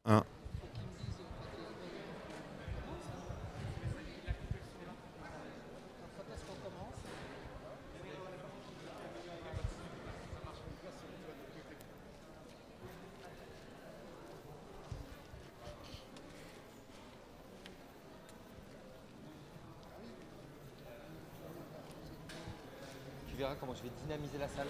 1. Tu verras comment je vais dynamiser la salle.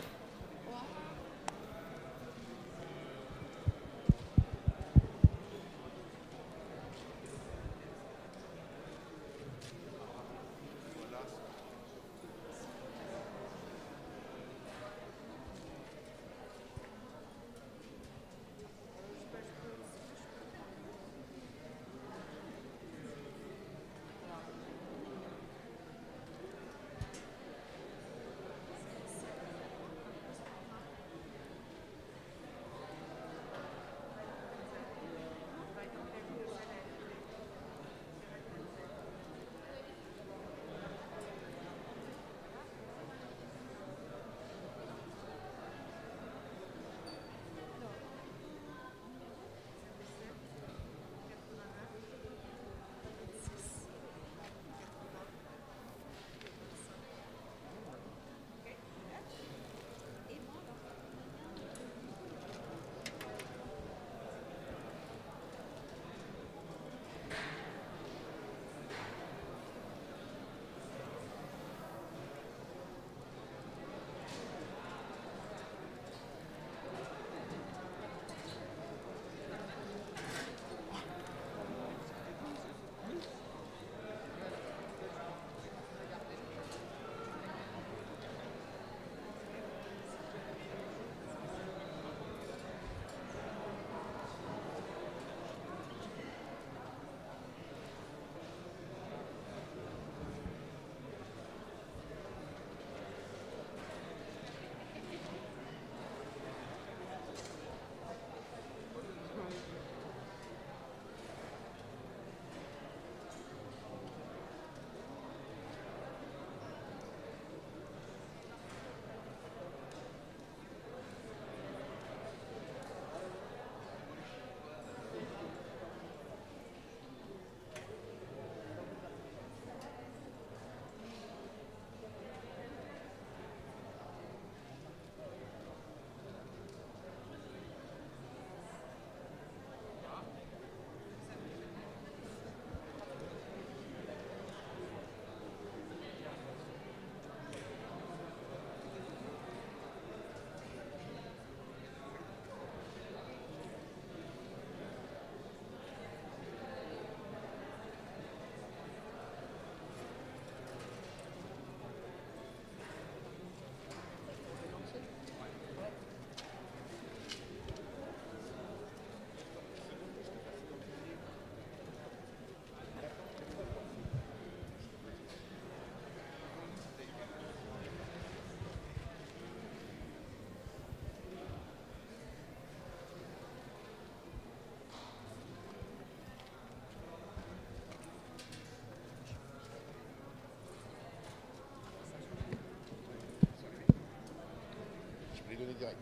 Direct.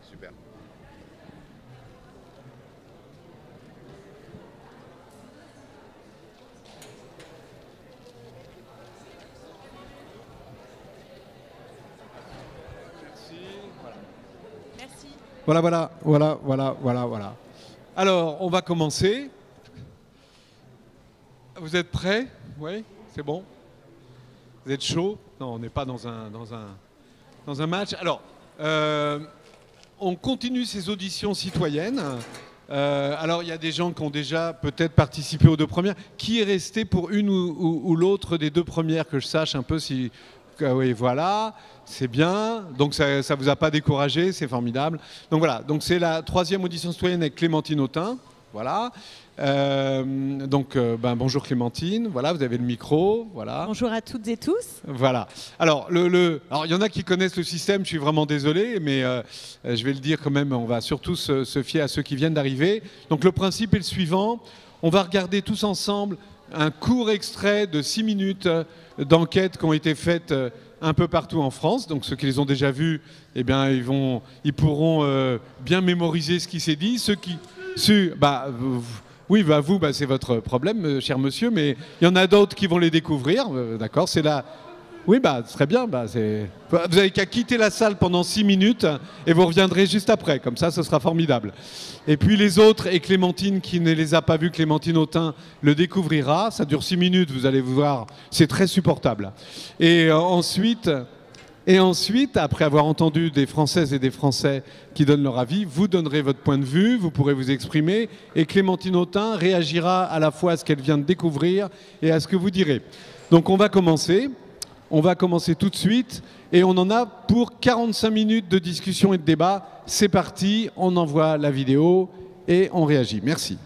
Super. Merci. Voilà. Alors, on va commencer. Vous êtes prêts? Oui, c'est bon. Vous êtes chaud? Non, on n'est pas dans un match. Alors, on continue ces auditions citoyennes. Alors, il y a des gens qui ont déjà peut-être participé aux deux premières. Qui est resté pour une ou l'autre des deux premières, que je sache un peu si... Oui, voilà, c'est bien. Donc, ça ne vous a pas découragé, c'est formidable. Donc, voilà. Donc, c'est la troisième audition citoyenne avec Clémentine Autain. Voilà. Bonjour Clémentine, voilà, vous avez le micro, voilà. Bonjour à toutes et tous. Voilà. Alors, alors, il y en a qui connaissent le système, je suis vraiment désolé, mais je vais le dire quand même, on va surtout se fier à ceux qui viennent d'arriver. Donc, le principe est le suivant, on va regarder tous ensemble un court extrait de 6 minutes d'enquêtes qui ont été faites un peu partout en France. Donc, ceux qui les ont déjà vus, eh bien, ils pourront bien mémoriser ce qui s'est dit. Oui, vous, c'est votre problème, cher monsieur, mais il y en a d'autres qui vont les découvrir. D'accord, c'est là. Oui, très bien. Vous n'avez qu'à quitter la salle pendant 6 minutes et vous reviendrez juste après. Comme ça, ce sera formidable. Et puis les autres, et Clémentine, qui ne les a pas vus, Clémentine Autain, le découvrira. Ça dure 6 minutes, vous allez voir. C'est très supportable. Et ensuite, après avoir entendu des Françaises et des Français qui donnent leur avis, vous donnerez votre point de vue, vous pourrez vous exprimer, et Clémentine Autain réagira à la fois à ce qu'elle vient de découvrir et à ce que vous direz. Donc on va commencer. On va commencer tout de suite et on en a pour 45 minutes de discussion et de débat. C'est parti, on envoie la vidéo et on réagit. Merci.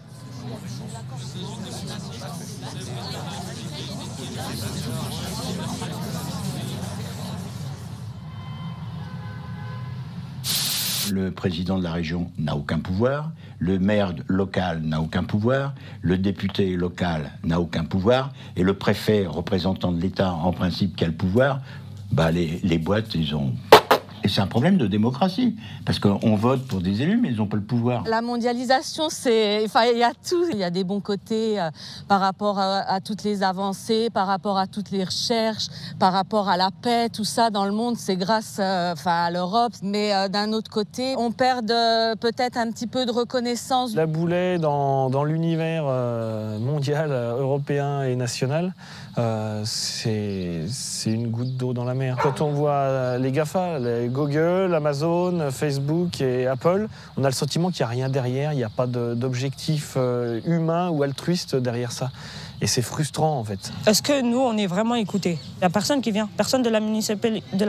Le président de la région n'a aucun pouvoir, le maire local n'a aucun pouvoir, le député local n'a aucun pouvoir, et le préfet, représentant de l'État, en principe, qui a le pouvoir, les boîtes, ils ont... Et c'est un problème de démocratie, parce qu'on vote pour des élus, mais ils n'ont pas le pouvoir. La mondialisation, il y a tout. Il y a des bons côtés par rapport à toutes les avancées, par rapport à toutes les recherches, par rapport à la paix, tout ça dans le monde, c'est grâce à l'Europe. Mais d'un autre côté, on perd peut-être un petit peu de reconnaissance. La boulet dans l'univers mondial, européen et national, c'est une goutte d'eau dans la mer. Quand on voit les GAFA, les Google, Amazon, Facebook et Apple, on a le sentiment qu'il n'y a rien derrière, il n'y a pas d'objectif humain ou altruiste derrière ça. Et c'est frustrant en fait. Est-ce que nous, on est vraiment écoutés? Il n'y a personne qui vient, personne de la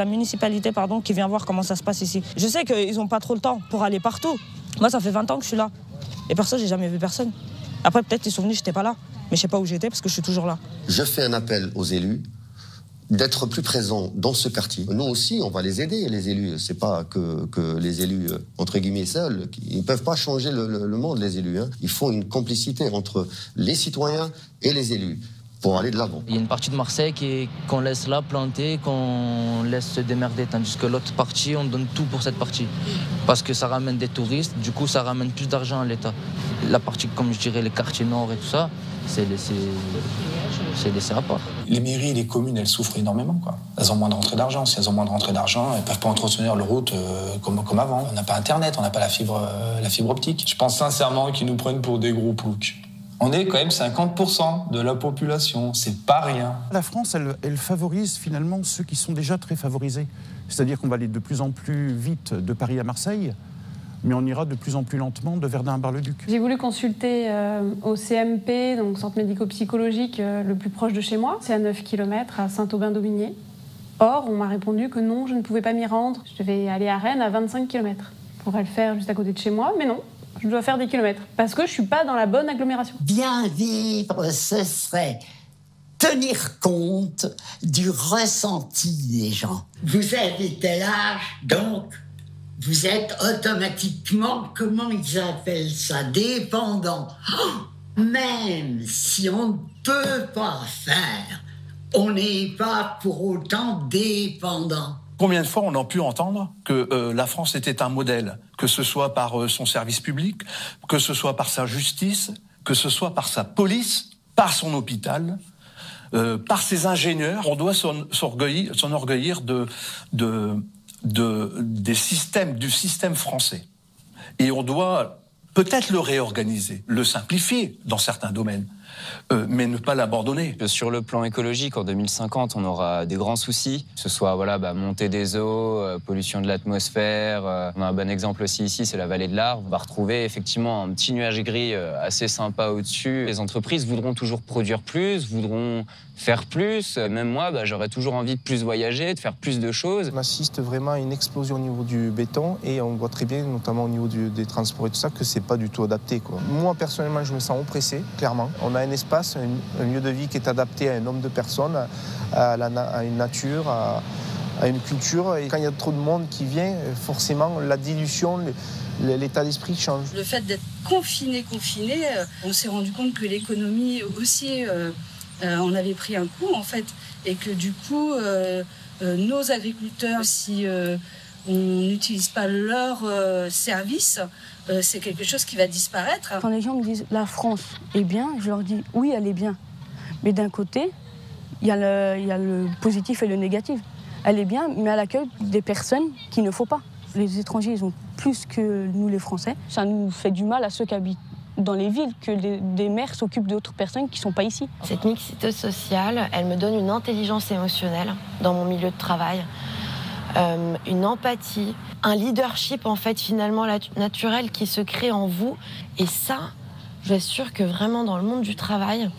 municipalité qui vient voir comment ça se passe ici. Je sais qu'ils n'ont pas trop le temps pour aller partout. Moi, ça fait 20 ans que je suis là. Et personne, j'ai jamais vu personne. Après, peut-être ils sont venus, j'étais pas là. Mais je sais pas où j'étais parce que je suis toujours là. Je fais un appel aux élus d'être plus présents dans ce quartier. Nous aussi, on va les aider, les élus. C'est pas que les élus, entre guillemets, seuls. Ils ne peuvent pas changer le monde, les élus. Il faut une complicité entre les citoyens et les élus pour aller de l'avant. Il y a une partie de Marseille qu'on laisse là planter, qu'on laisse se démerder, tandis que l'autre partie, on donne tout pour cette partie. Parce que ça ramène des touristes, du coup ça ramène plus d'argent à l'État. La partie, comme je dirais, les quartiers nord et tout ça, c'est laissé à part. Les mairies et les communes, elles souffrent énormément, quoi. Elles ont moins de rentrée d'argent. Si elles ont moins de rentrée d'argent, elles ne peuvent pas entretenir leur route comme avant. On n'a pas Internet, on n'a pas la fibre optique. Je pense sincèrement qu'ils nous prennent pour des gros ploucs. On est quand même 50% de la population, c'est pas rien. La France, elle favorise finalement ceux qui sont déjà très favorisés. C'est-à-dire qu'on va aller de plus en plus vite de Paris à Marseille, mais on ira de plus en plus lentement de Verdun à Bar-le-Duc. J'ai voulu consulter au CMP, donc centre médico-psychologique le plus proche de chez moi. C'est à 9 km, à Saint-Aubin-d'Aubigné. Or, on m'a répondu que non, je ne pouvais pas m'y rendre. Je devais aller à Rennes à 25 km. Je pourrais le faire juste à côté de chez moi, mais non. Je dois faire des kilomètres, parce que je ne suis pas dans la bonne agglomération. Bien vivre, ce serait tenir compte du ressenti des gens. Vous avez tel âge, donc vous êtes automatiquement, comment ils appellent ça, dépendant. Oh, même si on ne peut pas faire, on n'est pas pour autant dépendant. Combien de fois on a pu entendre que la France était un modèle, que ce soit par son service public, que ce soit par sa justice, que ce soit par sa police, par son hôpital, par ses ingénieurs. On doit s'enorgueillir du système français. Et on doit peut-être le réorganiser, le simplifier dans certains domaines. Mais ne pas l'abandonner. Sur le plan écologique, en 2050, on aura des grands soucis, que ce soit montée des eaux, pollution de l'atmosphère. On a un bon exemple aussi ici, c'est la vallée de l'Arve. On va retrouver effectivement un petit nuage gris assez sympa au-dessus. Les entreprises voudront toujours produire plus, voudront faire plus. Même moi, j'aurais toujours envie de plus voyager, de faire plus de choses. On assiste vraiment à une explosion au niveau du béton et on voit très bien, notamment au niveau des transports et tout ça, que c'est pas du tout adapté, quoi. Moi, personnellement, je me sens oppressé, clairement. On a un espace, un lieu de vie qui est adapté à un nombre de personnes, à une nature, à une culture. Et quand il y a trop de monde qui vient, forcément, la dilution, l'état d'esprit change. Le fait d'être confiné, on s'est rendu compte que l'économie aussi... on avait pris un coup, en fait, et que du coup, nos agriculteurs aussi on n'utilise pas leur service, c'est quelque chose qui va disparaître. Quand les gens me disent la France est bien, je leur dis oui, elle est bien. Mais d'un côté, il y a le positif et le négatif. Elle est bien, mais elle accueille des personnes qu'il ne faut pas. Les étrangers, ils ont plus que nous les Français. Ça nous fait du mal à ceux qui habitent dans les villes, que des maires s'occupent d'autres personnes qui ne sont pas ici. Cette mixité sociale, elle me donne une intelligence émotionnelle dans mon milieu de travail, une empathie, un leadership en fait finalement naturel qui se crée en vous. Et ça, je vous assure que vraiment dans le monde du travail,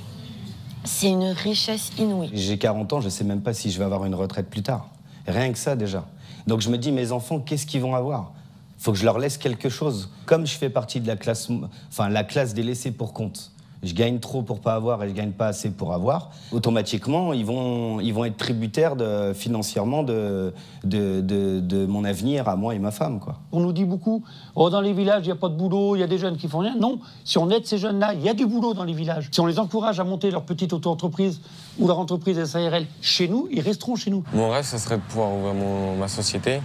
c'est une richesse inouïe. J'ai 40 ans, je ne sais même pas si je vais avoir une retraite plus tard. Rien que ça déjà. Donc je me dis, mes enfants, qu'est-ce qu'ils vont avoir ? Il faut que je leur laisse quelque chose. Comme je fais partie de la classe des laissés pour compte, je gagne trop pour pas avoir et je gagne pas assez pour avoir, automatiquement, ils vont être tributaires financièrement de mon avenir à moi et ma femme, quoi. On nous dit beaucoup, oh, dans les villages, il n'y a pas de boulot, il y a des jeunes qui font rien. Non, si on aide ces jeunes-là, il y a du boulot dans les villages. Si on les encourage à monter leur petite auto-entreprise ou leur entreprise SARL chez nous, ils resteront chez nous. Mon rêve, ce serait de pouvoir ouvrir ma société.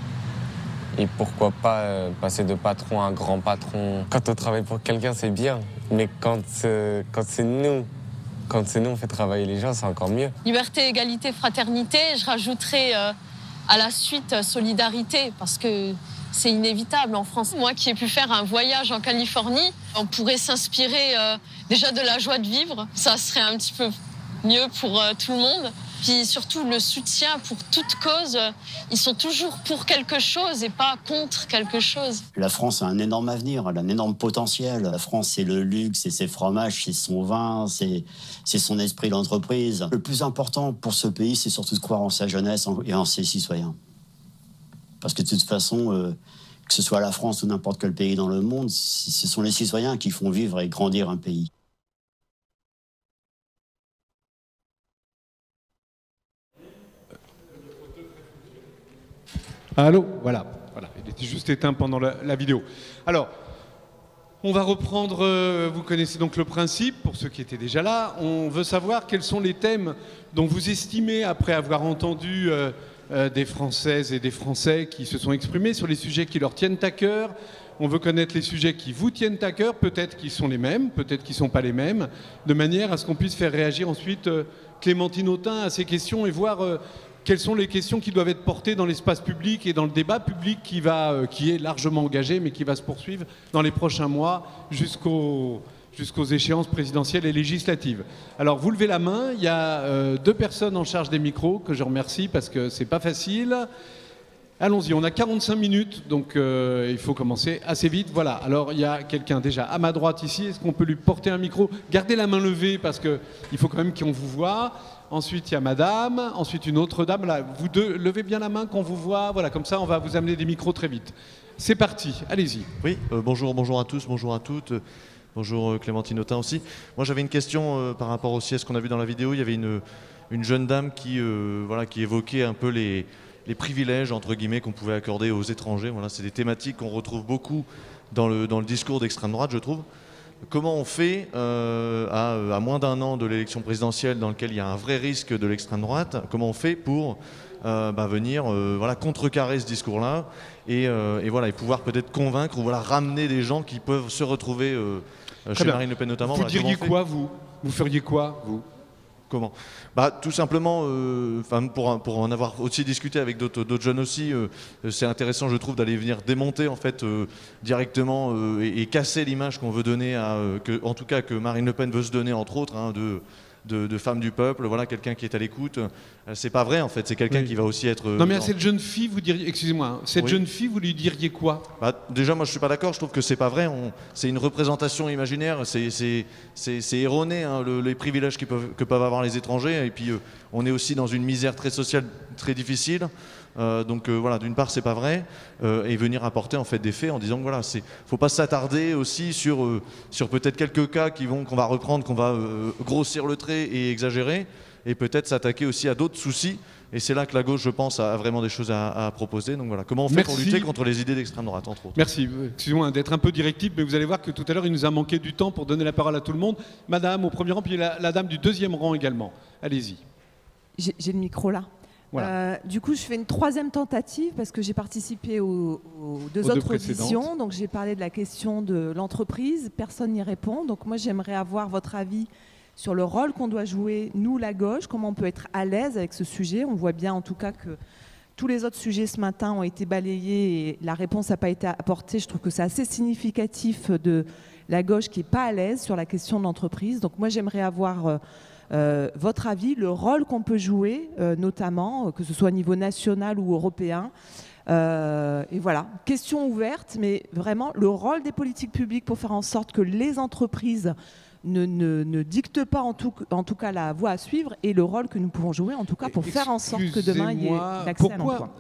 Et pourquoi pas passer de patron à grand patron. Quand on travaille pour quelqu'un, c'est bien. Mais quand c'est nous, on fait travailler les gens, c'est encore mieux. Liberté, égalité, fraternité, je rajouterai à la suite solidarité, parce que c'est inévitable en France. Moi qui ai pu faire un voyage en Californie, on pourrait s'inspirer déjà de la joie de vivre. Ça serait un petit peu mieux pour tout le monde. Puis surtout le soutien pour toute cause. Ils sont toujours pour quelque chose et pas contre quelque chose. La France a un énorme avenir, elle a un énorme potentiel. La France, c'est le luxe, c'est ses fromages, c'est son vin, c'est son esprit d'entreprise. Le plus important pour ce pays, c'est surtout de croire en sa jeunesse et en ses citoyens. Parce que de toute façon, que ce soit la France ou n'importe quel pays dans le monde, ce sont les citoyens qui font vivre et grandir un pays. Allô, voilà, il était juste éteint pendant la vidéo. Alors, on va reprendre, vous connaissez donc le principe, pour ceux qui étaient déjà là, on veut savoir quels sont les thèmes dont vous estimez, après avoir entendu des Françaises et des Français qui se sont exprimés sur les sujets qui leur tiennent à cœur. On veut connaître les sujets qui vous tiennent à cœur, peut-être qu'ils sont les mêmes, peut-être qu'ils ne sont pas les mêmes, de manière à ce qu'on puisse faire réagir ensuite Clémentine Autain à ces questions et voir quelles sont les questions qui doivent être portées dans l'espace public et dans le débat public qui est largement engagé, mais qui va se poursuivre dans les prochains mois jusqu'aux échéances présidentielles et législatives. Alors, vous levez la main. Il y a 2 personnes en charge des micros que je remercie parce que c'est pas facile. Allons-y, on a 45 minutes, donc il faut commencer assez vite. Voilà, alors il y a quelqu'un déjà à ma droite ici. Est-ce qu'on peut lui porter un micro? Gardez la main levée parce qu'il faut quand même qu'on vous voit. Ensuite, il y a madame, ensuite une autre dame. Là, vous deux, levez bien la main qu'on vous voit. Voilà, comme ça, on va vous amener des micros très vite. C'est parti, allez-y. Oui, bonjour à tous, bonjour à toutes. Bonjour Clémentine Autain aussi. Moi, j'avais une question par rapport aussi à ce qu'on a vu dans la vidéo. Il y avait une jeune dame qui évoquait un peu les privilèges, entre guillemets, qu'on pouvait accorder aux étrangers. Voilà, c'est des thématiques qu'on retrouve beaucoup dans le discours d'extrême droite, je trouve. Comment on fait à moins d'un an de l'élection présidentielle dans lequel il y a un vrai risque de l'extrême droite, comment on fait pour venir contrecarrer ce discours-là et pouvoir peut-être convaincre ou ramener des gens qui peuvent se retrouver chez Marine Le Pen notamment. Vous diriez quoi, vous feriez quoi, vous? Comment? Tout simplement, pour en avoir aussi discuté avec d'autres jeunes aussi, c'est intéressant, je trouve, d'aller venir démonter en fait directement et casser l'image qu'on veut donner en tout cas que Marine Le Pen veut se donner, entre autres, de femme du peuple, voilà, quelqu'un qui est à l'écoute. C'est pas vrai en fait, c'est quelqu'un qui va aussi être... Non mais à cette jeune fille, vous diriez, excusez-moi, jeune fille, vous lui diriez quoi? Déjà, moi je suis pas d'accord, je trouve que c'est pas vrai, c'est une représentation imaginaire, c'est erroné, hein, les privilèges que peuvent avoir les étrangers, et puis on est aussi dans une misère très sociale, très difficile. D'une part c'est pas vrai, et venir apporter en fait des faits en disant que voilà, faut pas s'attarder aussi sur peut-être quelques cas qu'on va reprendre, qu'on va grossir le trait et exagérer, et peut-être s'attaquer aussi à d'autres soucis, et c'est là que la gauche, je pense, a vraiment des choses à proposer. Donc voilà, comment on fait pour lutter contre les idées d'extrême droite, entre autres. Merci, excusez-moi d'être un peu directif, mais vous allez voir que tout à l'heure il nous a manqué du temps pour donner la parole à tout le monde. Madame au premier rang, puis la dame du deuxième rang également, allez-y. J'ai le micro là. Voilà. Du coup, je fais une troisième tentative parce que j'ai participé aux deux autres auditions. Donc, j'ai parlé de la question de l'entreprise. Personne n'y répond. Donc, moi, j'aimerais avoir votre avis sur le rôle qu'on doit jouer, nous, la gauche, comment on peut être à l'aise avec ce sujet. On voit bien, en tout cas, que tous les autres sujets ce matin ont été balayés et la réponse n'a pas été apportée. Je trouve que c'est assez significatif de la gauche qui n'est pas à l'aise sur la question de l'entreprise. Donc, moi, j'aimerais avoir... votre avis, le rôle qu'on peut jouer, notamment, que ce soit au niveau national ou européen. Et voilà, question ouverte, mais vraiment le rôle des politiques publiques pour faire en sorte que les entreprises ne dictent pas en tout cas la voie à suivre et le rôle que nous pouvons jouer en tout cas pour faire en sorte que demain il y ait l'accès à l'emploi.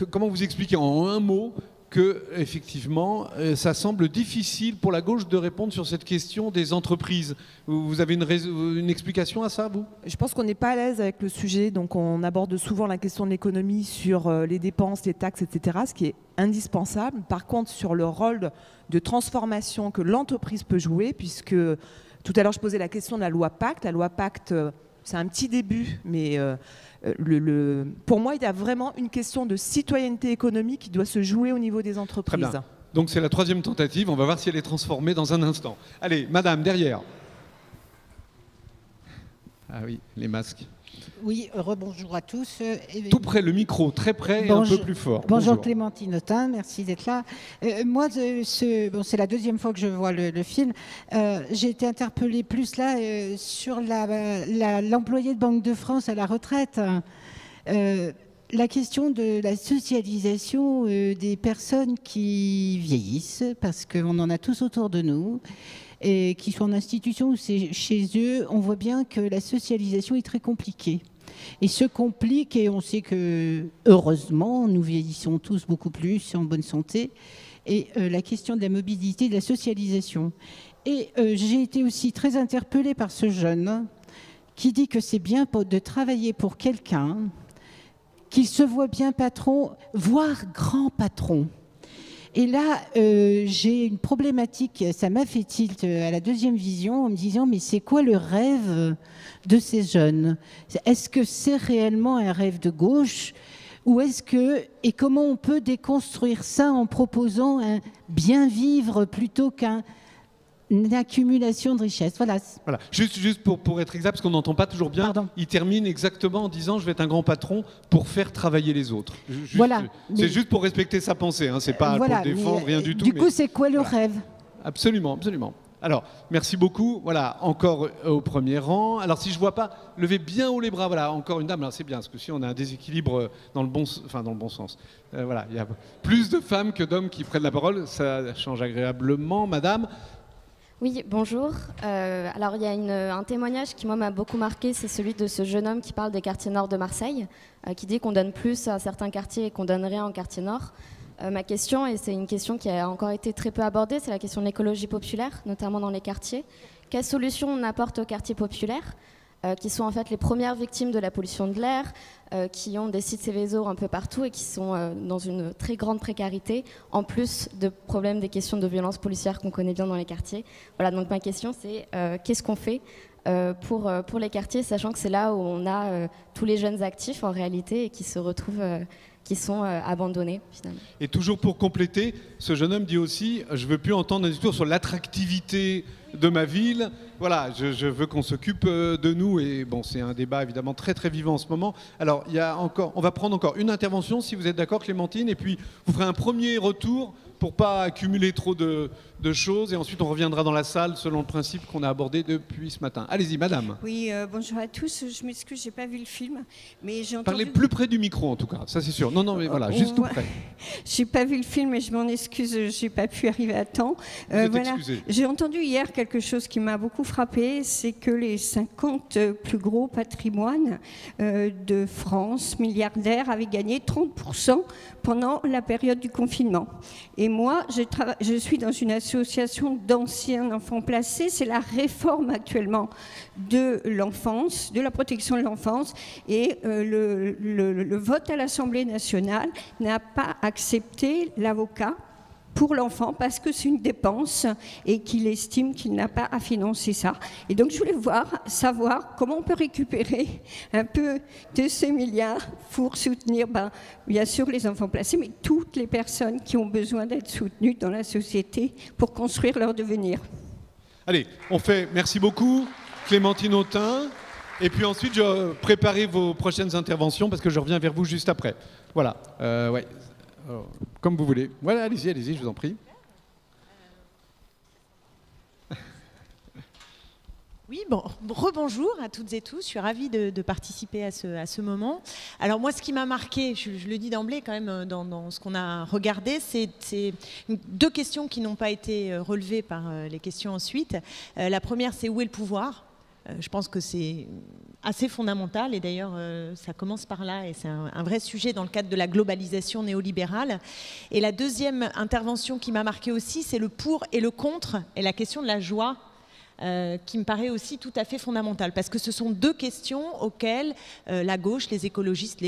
Comment vous expliquez en un mot que, effectivement, ça semble difficile pour la gauche de répondre sur cette question des entreprises. Vous avez une explication à ça, vous? Je pense qu'on n'est pas à l'aise avec le sujet, donc on aborde souvent la question de l'économie sur les dépenses, les taxes, etc., ce qui est indispensable. Par contre, sur le rôle de transformation que l'entreprise peut jouer, puisque tout à l'heure je posais la question de la loi Pacte. La loi Pacte, c'est un petit début, mais... pour moi, il y a vraiment une question de citoyenneté économique qui doit se jouer au niveau des entreprises. Très bien. Donc c'est la troisième tentative. On va voir si elle est transformée dans un instant. Allez, madame, derrière. Ah oui, les masques. Oui, rebonjour à tous. Tout près, le micro, très près et un peu plus fort. Bonjour Clémentine Autain, merci d'être là. Moi, c'est la deuxième fois que je vois le film. J'ai été interpellée plus là sur l'employé de Banque de France à la retraite. La question de la socialisation des personnes qui vieillissent, parce qu'on en a tous autour de nous, et qui sont en institution ou chez eux, on voit bien que la socialisation est très compliquée. Et se complique, et on sait que, heureusement, nous vieillissons tous beaucoup plus en bonne santé, et la question de la mobilité, de la socialisation. Et j'ai été aussi très interpellée par ce jeune qui dit que c'est bien de travailler pour quelqu'un, qu'il se voit bien patron, voire grand patron. Et là, j'ai une problématique, ça m'a fait tilt à la deuxième vision en me disant mais c'est quoi le rêve de ces jeunes? Est-ce que c'est réellement un rêve de gauche ou est-ce que, et comment on peut déconstruire ça en proposant un bien vivre plutôt une accumulation de richesses. Voilà. Juste pour être exact, parce qu'on n'entend pas toujours bien, pardon. Il termine exactement en disant « je vais être un grand patron pour faire travailler les autres ». Voilà. C'est juste pour respecter sa pensée, hein, c'est pas pour le défendre, rien du tout. Du coup, c'est quoi le rêve? Absolument, absolument. Alors, merci beaucoup. Voilà, encore au premier rang. Alors, si je ne vois pas, levez bien haut les bras. Voilà, encore une dame. Alors, c'est bien, parce que si on a un déséquilibre dans le bon sens. Voilà, il y a plus de femmes que d'hommes qui prennent la parole. Ça change agréablement. Madame. Oui, bonjour. Alors, il y a un témoignage qui, moi, m'a beaucoup marqué, c'est celui de ce jeune homme qui parle des quartiers nord de Marseille, qui dit qu'on donne plus à certains quartiers et qu'on donne rien en quartier nord. Ma question, et c'est une question qui a encore été très peu abordée, c'est la question de l'écologie populaire, notamment dans les quartiers. Quelles solutions on apporte aux quartiers populaires, qui sont en fait les premières victimes de la pollution de l'air, qui ont des sites Céveso un peu partout et qui sont dans une très grande précarité, en plus de problèmes des questions de violence policière qu'on connaît bien dans les quartiers. Voilà, donc ma question c'est qu'est-ce qu'on fait pour les quartiers, sachant que c'est là où on a tous les jeunes actifs en réalité et qui se retrouvent... qui sont abandonnés finalement. Et toujours pour compléter, ce jeune homme dit aussi « je ne veux plus entendre un discours sur l'attractivité de ma ville, voilà, je veux qu'on s'occupe de nous ». Et bon, c'est un débat évidemment très très vivant en ce moment. Alors, on va prendre encore une intervention, si vous êtes d'accord Clémentine, et puis vous ferez un premier retour pour ne pas accumuler trop de choses, et ensuite on reviendra dans la salle selon le principe qu'on a abordé depuis ce matin. Allez-y, madame. Oui, bonjour à tous. Je m'excuse, j'ai pas vu le film, mais j'ai entendu... Parlez plus près du micro en tout cas, ça c'est sûr. Non, mais voilà, juste tout près. J'ai pas vu le film et je m'en excuse, j'ai pas pu arriver à temps. Voilà. J'ai entendu hier quelque chose qui m'a beaucoup frappé, c'est que les 50 plus gros patrimoines de France, milliardaires, avaient gagné 30% pendant la période du confinement. Et moi, je suis dans une association d'anciens enfants placés. C'est la réforme actuellement de l'enfance, de la protection de l'enfance. Et le vote à l'Assemblée nationale n'a pas accepté l'avocat pour l'enfant parce que c'est une dépense et qu'il estime qu'il n'a pas à financer ça. Et donc je voulais savoir comment on peut récupérer un peu de ces milliards pour soutenir, bien sûr, les enfants placés, mais toutes les personnes qui ont besoin d'être soutenues dans la société pour construire leur devenir. Allez, on fait, merci beaucoup, Clémentine Autain. Et puis ensuite, je préparez vos prochaines interventions parce que je reviens vers vous juste après. Voilà, ouais. Comme vous voulez. Voilà, allez-y, allez-y, je vous en prie. Oui, bon, rebonjour à toutes et tous. Je suis ravie de participer à ce moment. Alors moi, ce qui m'a marqué, je le dis d'emblée quand même dans ce qu'on a regardé, c'est deux questions qui n'ont pas été relevées par les questions ensuite. La première, c'est où est le pouvoir ? Je pense que c'est assez fondamental et d'ailleurs ça commence par là et c'est un vrai sujet dans le cadre de la globalisation néolibérale. Et la deuxième intervention qui m'a marquée aussi, c'est le pour et le contre et la question de la joie. Qui me paraît aussi tout à fait fondamentale, parce que ce sont deux questions auxquelles la gauche, les écologistes,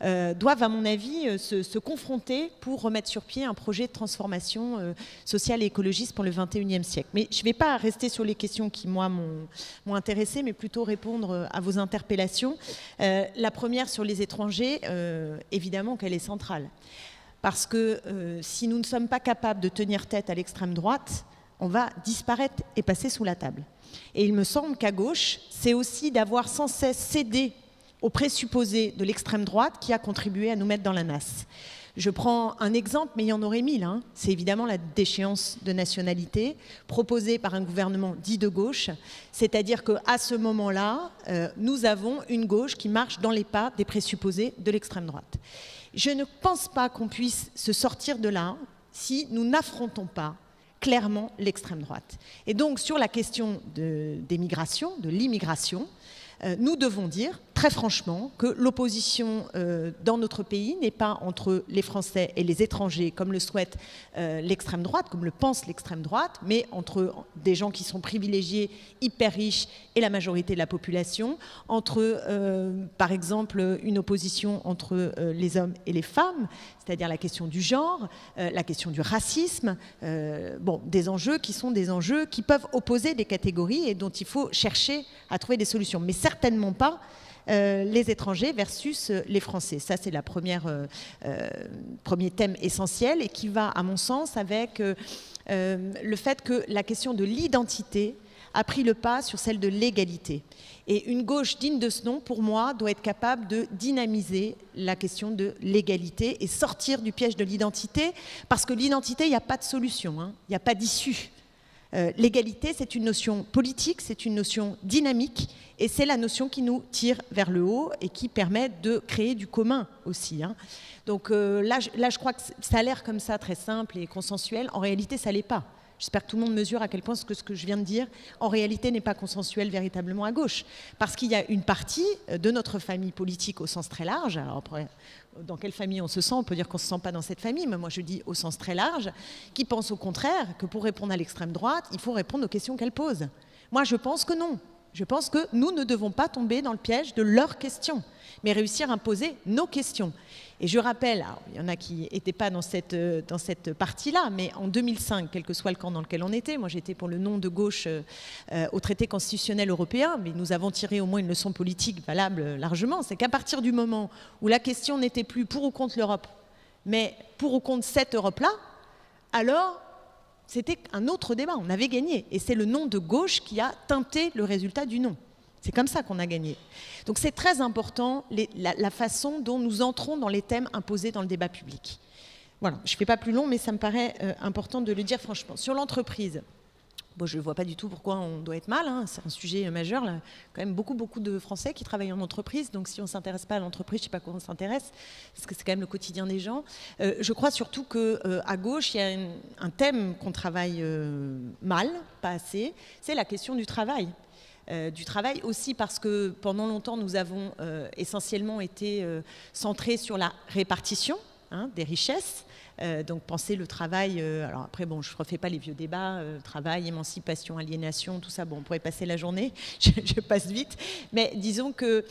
doivent, à mon avis, se confronter pour remettre sur pied un projet de transformation sociale et écologiste pour le XXIe siècle. Mais je ne vais pas rester sur les questions qui, moi, m'ont intéressée, mais plutôt répondre à vos interpellations. La première sur les étrangers, évidemment qu'elle est centrale. Parce que si nous ne sommes pas capables de tenir tête à l'extrême droite, on va disparaître et passer sous la table. Et il me semble qu'à gauche, c'est aussi d'avoir sans cesse cédé aux présupposés de l'extrême droite qui a contribué à nous mettre dans la nasse. Je prends un exemple, mais il y en aurait 1000. C'est évidemment la déchéance de nationalité proposée par un gouvernement dit de gauche. C'est-à-dire qu'à ce moment-là, nous avons une gauche qui marche dans les pas des présupposés de l'extrême droite. Je ne pense pas qu'on puisse se sortir de là si nous n'affrontons pas clairement l'extrême droite. Et donc, sur la question des migrations, de l'immigration, nous devons dire très franchement que l'opposition dans notre pays n'est pas entre les Français et les étrangers, comme le souhaite l'extrême droite, comme le pense l'extrême droite, mais entre des gens qui sont privilégiés, hyper riches, et la majorité de la population, entre, par exemple, une opposition entre les hommes et les femmes, c'est-à-dire la question du genre, la question du racisme, bon, des enjeux qui sont des enjeux qui peuvent opposer des catégories et dont il faut chercher à trouver des solutions, mais certainement pas les étrangers versus les Français. Ça, c'est la premier thème essentiel et qui va, à mon sens, avec le fait que la question de l'identité a pris le pas sur celle de l'égalité. Et une gauche digne de ce nom, pour moi, doit être capable de dynamiser la question de l'égalité et sortir du piège de l'identité, parce que l'identité, il n'y a pas de solution, il n'y a pas d'issue. L'égalité, c'est une notion politique, c'est une notion dynamique, et c'est la notion qui nous tire vers le haut et qui permet de créer du commun aussi. Donc là, je crois que ça a l'air comme ça, très simple et consensuel. En réalité, ça ne l'est pas. J'espère que tout le monde mesure à quel point ce que je viens de dire, en réalité, n'est pas consensuel véritablement à gauche. Parce qu'il y a une partie de notre famille politique au sens très large, alors après, dans quelle famille on se sent, on peut dire qu'on ne se sent pas dans cette famille, mais moi je dis au sens très large, qui pense au contraire que pour répondre à l'extrême droite, il faut répondre aux questions qu'elle pose. Moi je pense que non. Je pense que nous ne devons pas tomber dans le piège de leurs questions, mais réussir à poser nos questions. Et je rappelle, alors, il y en a qui n'étaient pas dans cette partie-là, mais en 2005, quel que soit le camp dans lequel on était, moi j'étais pour le non de gauche au traité constitutionnel européen, mais nous avons tiré au moins une leçon politique valable largement, c'est qu'à partir du moment où la question n'était plus pour ou contre l'Europe, mais pour ou contre cette Europe-là, alors c'était un autre débat, on avait gagné. Et c'est le non de gauche qui a teinté le résultat du non. C'est comme ça qu'on a gagné. Donc c'est très important la façon dont nous entrons dans les thèmes imposés dans le débat public. Voilà, je ne fais pas plus long, mais ça me paraît important de le dire franchement. Sur l'entreprise, bon, je ne vois pas du tout pourquoi on doit être mal, c'est un sujet majeur. Là. Quand même beaucoup de Français qui travaillent en entreprise, donc si on ne s'intéresse pas à l'entreprise, je ne sais pas quoi on s'intéresse, parce que c'est quand même le quotidien des gens. Je crois surtout qu'à gauche, il y a un thème qu'on travaille mal, pas assez, c'est la question du travail. Du travail aussi parce que pendant longtemps nous avons essentiellement été centrés sur la répartition des richesses, donc penser le travail, alors après bon je ne refais pas les vieux débats, travail, émancipation, aliénation, tout ça, bon on pourrait passer la journée, je passe vite, mais disons que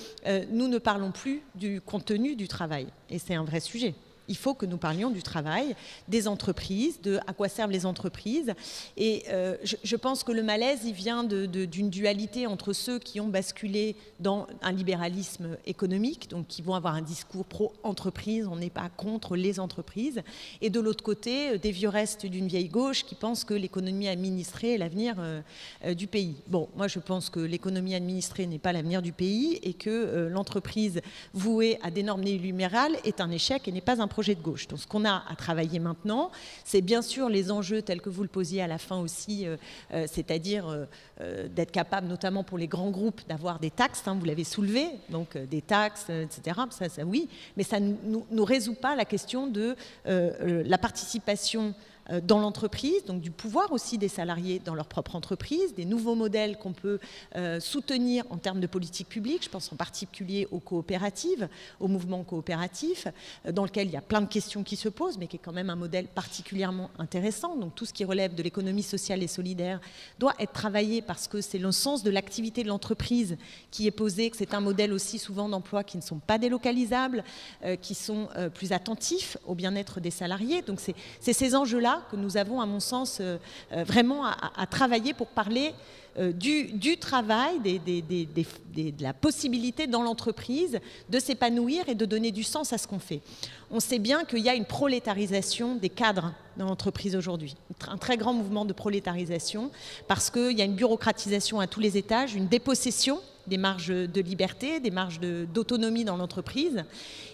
nous ne parlons plus du contenu du travail et c'est un vrai sujet. Il faut que nous parlions du travail, des entreprises, de à quoi servent les entreprises. Et je pense que le malaise, il vient d'une dualité entre ceux qui ont basculé dans un libéralisme économique, donc qui vont avoir un discours pro-entreprise, on n'est pas contre les entreprises, et de l'autre côté, des vieux restes d'une vieille gauche qui pensent que l'économie administrée est l'avenir du pays. Bon, moi je pense que l'économie administrée n'est pas l'avenir du pays et que l'entreprise vouée à des normes néolibérales est un échec et n'est pas un projet de gauche. Donc ce qu'on a à travailler maintenant, c'est bien sûr les enjeux tels que vous le posiez à la fin aussi, c'est-à-dire d'être capable, notamment pour les grands groupes, d'avoir des taxes, hein, vous l'avez soulevé, donc des taxes, etc. Ça oui, mais ça ne nous résout pas la question de la participation dans l'entreprise, donc du pouvoir aussi des salariés dans leur propre entreprise, des nouveaux modèles qu'on peut soutenir en termes de politique publique. Je pense en particulier aux coopératives, au mouvement coopératif, dans lequel il y a plein de questions qui se posent, mais qui est quand même un modèle particulièrement intéressant. Donc tout ce qui relève de l'économie sociale et solidaire doit être travaillé parce que c'est le sens de l'activité de l'entreprise qui est posé, que c'est un modèle aussi souvent d'emploi qui ne sont pas délocalisables, qui sont plus attentifs au bien-être des salariés. Donc c'est ces enjeux-là que nous avons, à mon sens, vraiment à travailler pour parler du travail, de la possibilité dans l'entreprise de s'épanouir et de donner du sens à ce qu'on fait. On sait bien qu'il y a une prolétarisation des cadres dans l'entreprise aujourd'hui, un très grand mouvement de prolétarisation, parce qu'il y a une bureaucratisation à tous les étages, une dépossession des marges de liberté, des marges d'autonomie dans l'entreprise.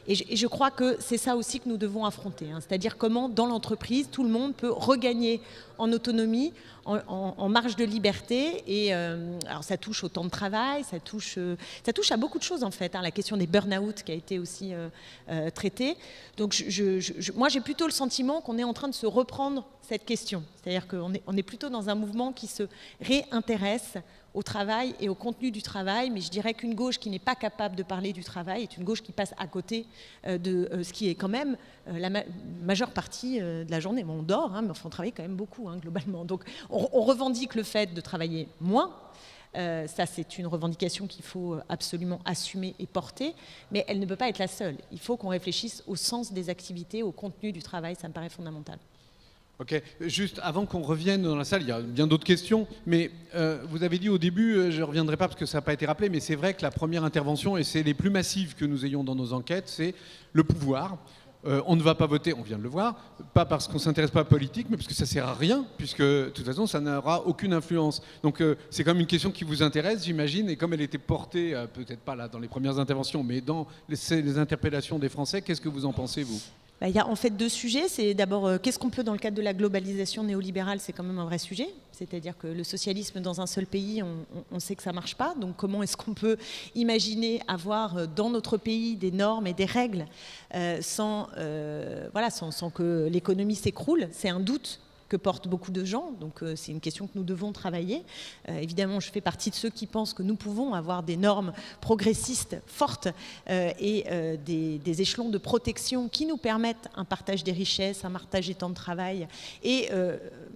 Et je crois que c'est ça aussi que nous devons affronter, hein, c'est-à-dire comment dans l'entreprise, tout le monde peut regagner en autonomie, en marge de liberté. Et alors ça touche au temps de travail, ça touche à beaucoup de choses en fait, hein, la question des burn-out qui a été aussi traitée. Donc moi j'ai plutôt le sentiment qu'on est en train de se reprendre cette question, c'est-à-dire qu'on est plutôt dans un mouvement qui se réintéresse au travail et au contenu du travail, mais je dirais qu'une gauche qui n'est pas capable de parler du travail est une gauche qui passe à côté de ce qui est quand même la majeure partie de la journée. Bon, on dort, hein, mais on travaille quand même beaucoup, hein, globalement. Donc on revendique le fait de travailler moins. Ça, c'est une revendication qu'il faut absolument assumer et porter, mais elle ne peut pas être la seule. Il faut qu'on réfléchisse au sens des activités, au contenu du travail, ça me paraît fondamental. Ok, juste avant qu'on revienne dans la salle, il y a bien d'autres questions, mais vous avez dit au début, je ne reviendrai pas parce que ça n'a pas été rappelé, mais c'est vrai que la première intervention, et c'est les plus massives que nous ayons dans nos enquêtes, c'est le pouvoir. On ne va pas voter, on vient de le voir, pas parce qu'on ne s'intéresse pas à la politique, mais parce que ça ne sert à rien, puisque de toute façon, ça n'aura aucune influence. Donc c'est quand même une question qui vous intéresse, j'imagine, et comme elle était portée, peut-être pas là dans les premières interventions, mais dans les interpellations des Français, qu'est-ce que vous en pensez, vous ? Il y a en fait deux sujets. C'est d'abord, qu'est-ce qu'on peut, dans le cadre de la globalisation néolibérale, c'est quand même un vrai sujet. C'est-à-dire que le socialisme dans un seul pays, on sait que ça ne marche pas. Donc comment est-ce qu'on peut imaginer avoir dans notre pays des normes et des règles sans que l'économie s'écroule? C'est un doute que portent beaucoup de gens, donc c'est une question que nous devons travailler. Évidemment, je fais partie de ceux qui pensent que nous pouvons avoir des normes progressistes fortes et des échelons de protection qui nous permettent un partage des richesses, un partage des temps de travail et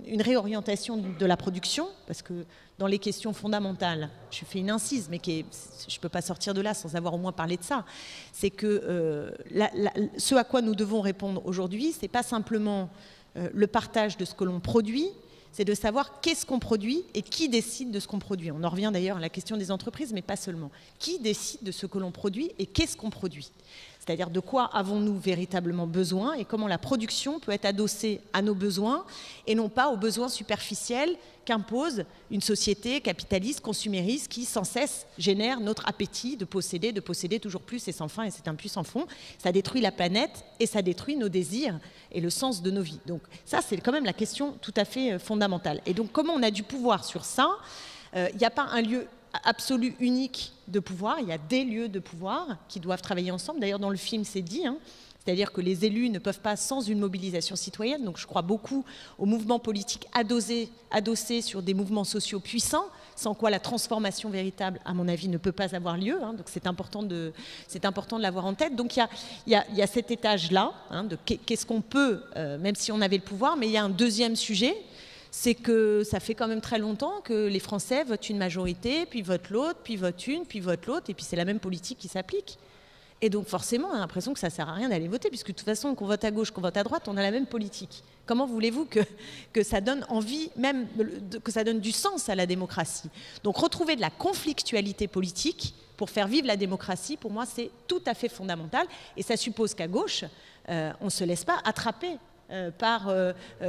une réorientation de la production, parce que dans les questions fondamentales, je fais une incise, mais je ne peux pas sortir de là sans avoir au moins parlé de ça, c'est que ce à quoi nous devons répondre aujourd'hui, ce n'est pas simplement le partage de ce que l'on produit, c'est de savoir qu'est-ce qu'on produit et qui décide de ce qu'on produit. On en revient d'ailleurs à la question des entreprises, mais pas seulement. Qui décide de ce que l'on produit et qu'est-ce qu'on produit ? C'est-à-dire de quoi avons-nous véritablement besoin et comment la production peut être adossée à nos besoins et non pas aux besoins superficiels qu'impose une société capitaliste, consumériste qui sans cesse génère notre appétit de posséder toujours plus et sans fin, et c'est un puits sans fond. Ça détruit la planète et ça détruit nos désirs et le sens de nos vies. Donc ça, c'est quand même la question tout à fait fondamentale. Et donc comment on a du pouvoir sur ça ? Il n'y a pas un lieu absolu unique de pouvoir, il y a des lieux de pouvoir qui doivent travailler ensemble. D'ailleurs, dans le film, c'est dit, hein, c'est-à-dire que les élus ne peuvent pas sans une mobilisation citoyenne. Donc je crois beaucoup aux mouvements politiques adossés sur des mouvements sociaux puissants, sans quoi la transformation véritable, à mon avis, ne peut pas avoir lieu. Hein, donc c'est important de l'avoir en tête. Donc il y a cet étage-là, hein, de qu'est-ce qu'on peut, même si on avait le pouvoir, mais il y a un deuxième sujet, c'est que ça fait quand même très longtemps que les Français votent une majorité, puis votent l'autre, puis votent une, puis votent l'autre, et puis c'est la même politique qui s'applique. Et donc forcément, on a l'impression que ça ne sert à rien d'aller voter, puisque de toute façon, qu'on vote à gauche, qu'on vote à droite, on a la même politique. Comment voulez-vous que ça donne envie, même que ça donne du sens à la démocratie? Donc retrouver de la conflictualité politique pour faire vivre la démocratie, pour moi, c'est tout à fait fondamental. Et ça suppose qu'à gauche, on ne se laisse pas attraper par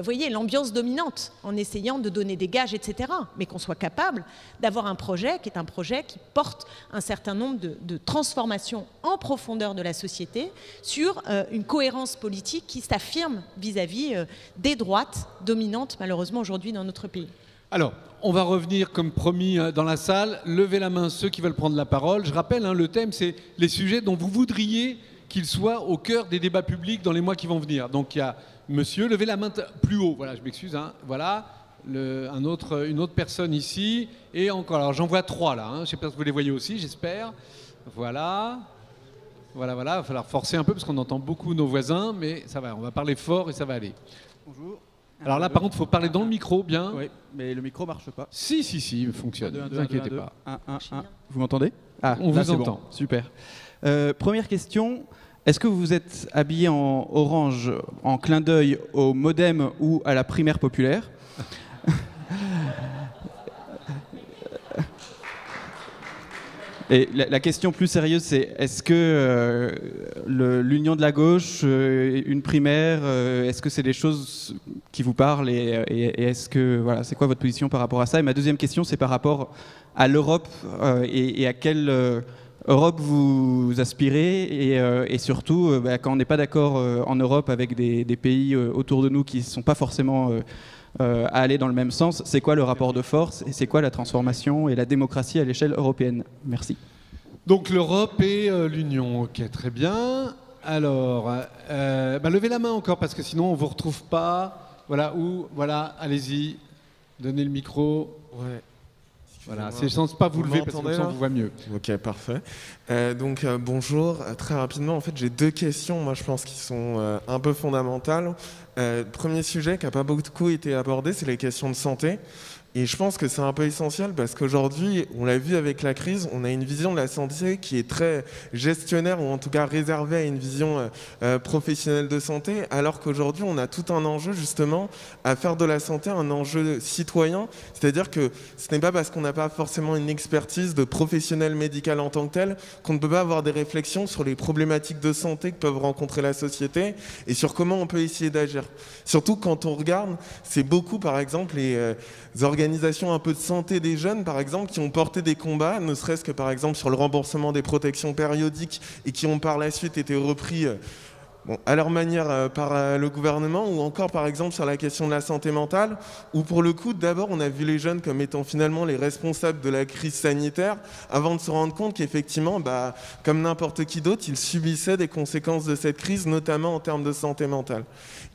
voyez, l'ambiance dominante, en essayant de donner des gages, etc. Mais qu'on soit capable d'avoir un projet qui est un projet qui porte un certain nombre de transformations en profondeur de la société sur une cohérence politique qui s'affirme vis-à-vis des droites dominantes, malheureusement, aujourd'hui dans notre pays. Alors, on va revenir, comme promis, dans la salle. Levez la main ceux qui veulent prendre la parole. Je rappelle, le thème, c'est les sujets dont vous voudriez qu'ils soient au cœur des débats publics dans les mois qui vont venir. Donc, il y a monsieur, levez la main plus haut. Voilà, je m'excuse. Voilà, une autre personne ici. Et encore, alors j'en vois 3 là. Je ne sais pas si vous les voyez aussi, j'espère. Voilà. Voilà, il va falloir forcer un peu parce qu'on entend beaucoup nos voisins, mais ça va, on va parler fort et ça va aller. Bonjour. Alors là, par contre, il faut parler dans le micro, bien. Oui, mais le micro ne marche pas. Si, il fonctionne. Ne vous inquiétez pas. 1. Vous m'entendez? On vous entend. Bon. Super. Première question. Est-ce que vous êtes habillé en orange en clin d'œil au MoDem ou à la primaire populaire? Et la question plus sérieuse, c'est est-ce que l'union de la gauche, une primaire, est-ce que c'est des choses qui vous parlent et est-ce que voilà, c'est quoi votre position par rapport à ça? Et ma deuxième question, c'est par rapport à l'Europe et à quelle Europe vous aspirez et surtout quand on n'est pas d'accord en Europe avec des pays autour de nous qui ne sont pas forcément à aller dans le même sens, c'est quoi le rapport de force et c'est quoi la transformation et la démocratie à l'échelle européenne? Merci. Donc l'Europe et l'Union, ok, très bien. Alors, levez la main encore parce que sinon on ne vous retrouve pas. Voilà, allez-y, donnez le micro. Ouais. Voilà, c'est sans pas vous lever parce que ça on vous voit mieux. Ok, parfait. Bonjour, très rapidement, en fait j'ai 2 questions, moi je pense, qui sont un peu fondamentales. Premier sujet qui n'a pas beaucoup été abordé, c'est les questions de santé. Et je pense que c'est un peu essentiel parce qu'aujourd'hui, on l'a vu avec la crise, on a une vision de la santé qui est très gestionnaire ou en tout cas réservée à une vision professionnelle de santé, alors qu'aujourd'hui, on a tout un enjeu justement à faire de la santé un enjeu citoyen. C'est-à-dire que ce n'est pas parce qu'on n'a pas forcément une expertise de professionnel médical en tant que tel qu'on ne peut pas avoir des réflexions sur les problématiques de santé que peuvent rencontrer la société et sur comment on peut essayer d'agir. Surtout quand on regarde, c'est beaucoup par exemple les organisations un peu de santé des jeunes, par exemple, qui ont porté des combats, ne serait-ce que par exemple sur le remboursement des protections périodiques et qui ont par la suite été repris à leur manière par le gouvernement, ou encore par exemple sur la question de la santé mentale, où pour le coup, d'abord on a vu les jeunes comme étant finalement les responsables de la crise sanitaire, avant de se rendre compte qu'effectivement, comme n'importe qui d'autre, ils subissaient des conséquences de cette crise, notamment en termes de santé mentale.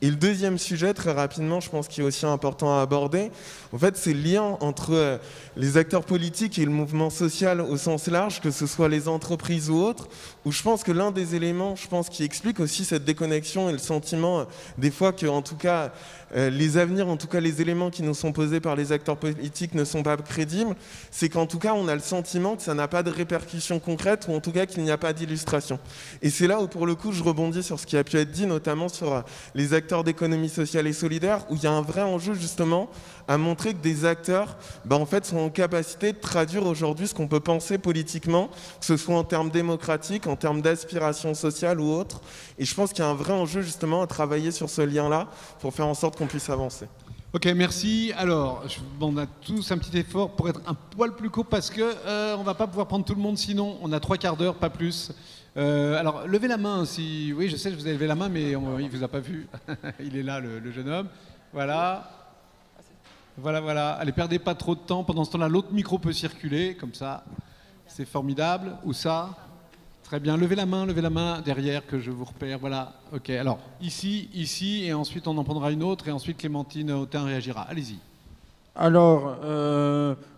Et le deuxième sujet, très rapidement, je pense qu'il est aussi important à aborder, en fait, c'est le lien entre les acteurs politiques et le mouvement social au sens large, que ce soit les entreprises ou autres, où je pense que l'un des éléments, qui explique aussi cette déconnexion et le sentiment, des fois, que, en tout cas, les avenirs, en tout cas les éléments qui nous sont posés par les acteurs politiques ne sont pas crédibles, c'est qu'en tout cas, on a le sentiment que ça n'a pas de répercussions concrètes, ou en tout cas qu'il n'y a pas d'illustration. Et c'est là où, pour le coup, je rebondis sur ce qui a pu être dit, notamment sur les acteurs d'économie sociale et solidaire, où il y a un vrai enjeu, justement, à montrer que des acteurs en fait, sont en capacité de traduire aujourd'hui ce qu'on peut penser politiquement, que ce soit en termes démocratiques, en termes d'aspiration sociale ou autre. Et je pense qu'il y a un vrai enjeu justement à travailler sur ce lien-là pour faire en sorte qu'on puisse avancer. Ok, merci. Alors, on a tous un petit effort pour être un poil plus court parce que on va pas pouvoir prendre tout le monde sinon. On a 3/4 d'heure, pas plus. Alors, levez la main si... Oui, je sais que vous avez levé la main, mais il ne vous a pas vu. Il est là, le jeune homme. Voilà. Voilà. Allez, perdez pas trop de temps. Pendant ce temps-là, l'autre micro peut circuler, comme ça. C'est formidable. Ou ça? Très bien. Levez la main derrière que je vous repère. Voilà. Ok. Alors, ici, et ensuite on en prendra une autre, et ensuite Clémentine Autain réagira. Allez-y. Alors,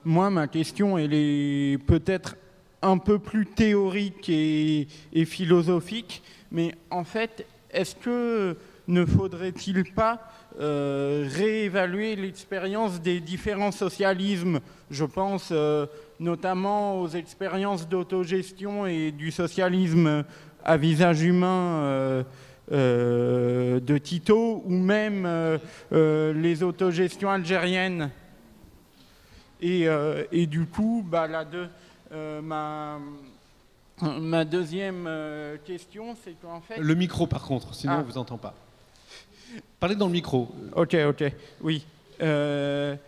moi, ma question, elle est peut-être un peu plus théorique et philosophique, mais en fait, est-ce que ne faudrait-il pas réévaluer l'expérience des différents socialismes? Je pense notamment aux expériences d'autogestion et du socialisme à visage humain de Tito, ou même les autogestions algériennes. Et du coup, ma deuxième question, c'est qu'en fait... Le micro, par contre, sinon on ne vous entend pas. Parlez dans le micro. Ok, oui. C'est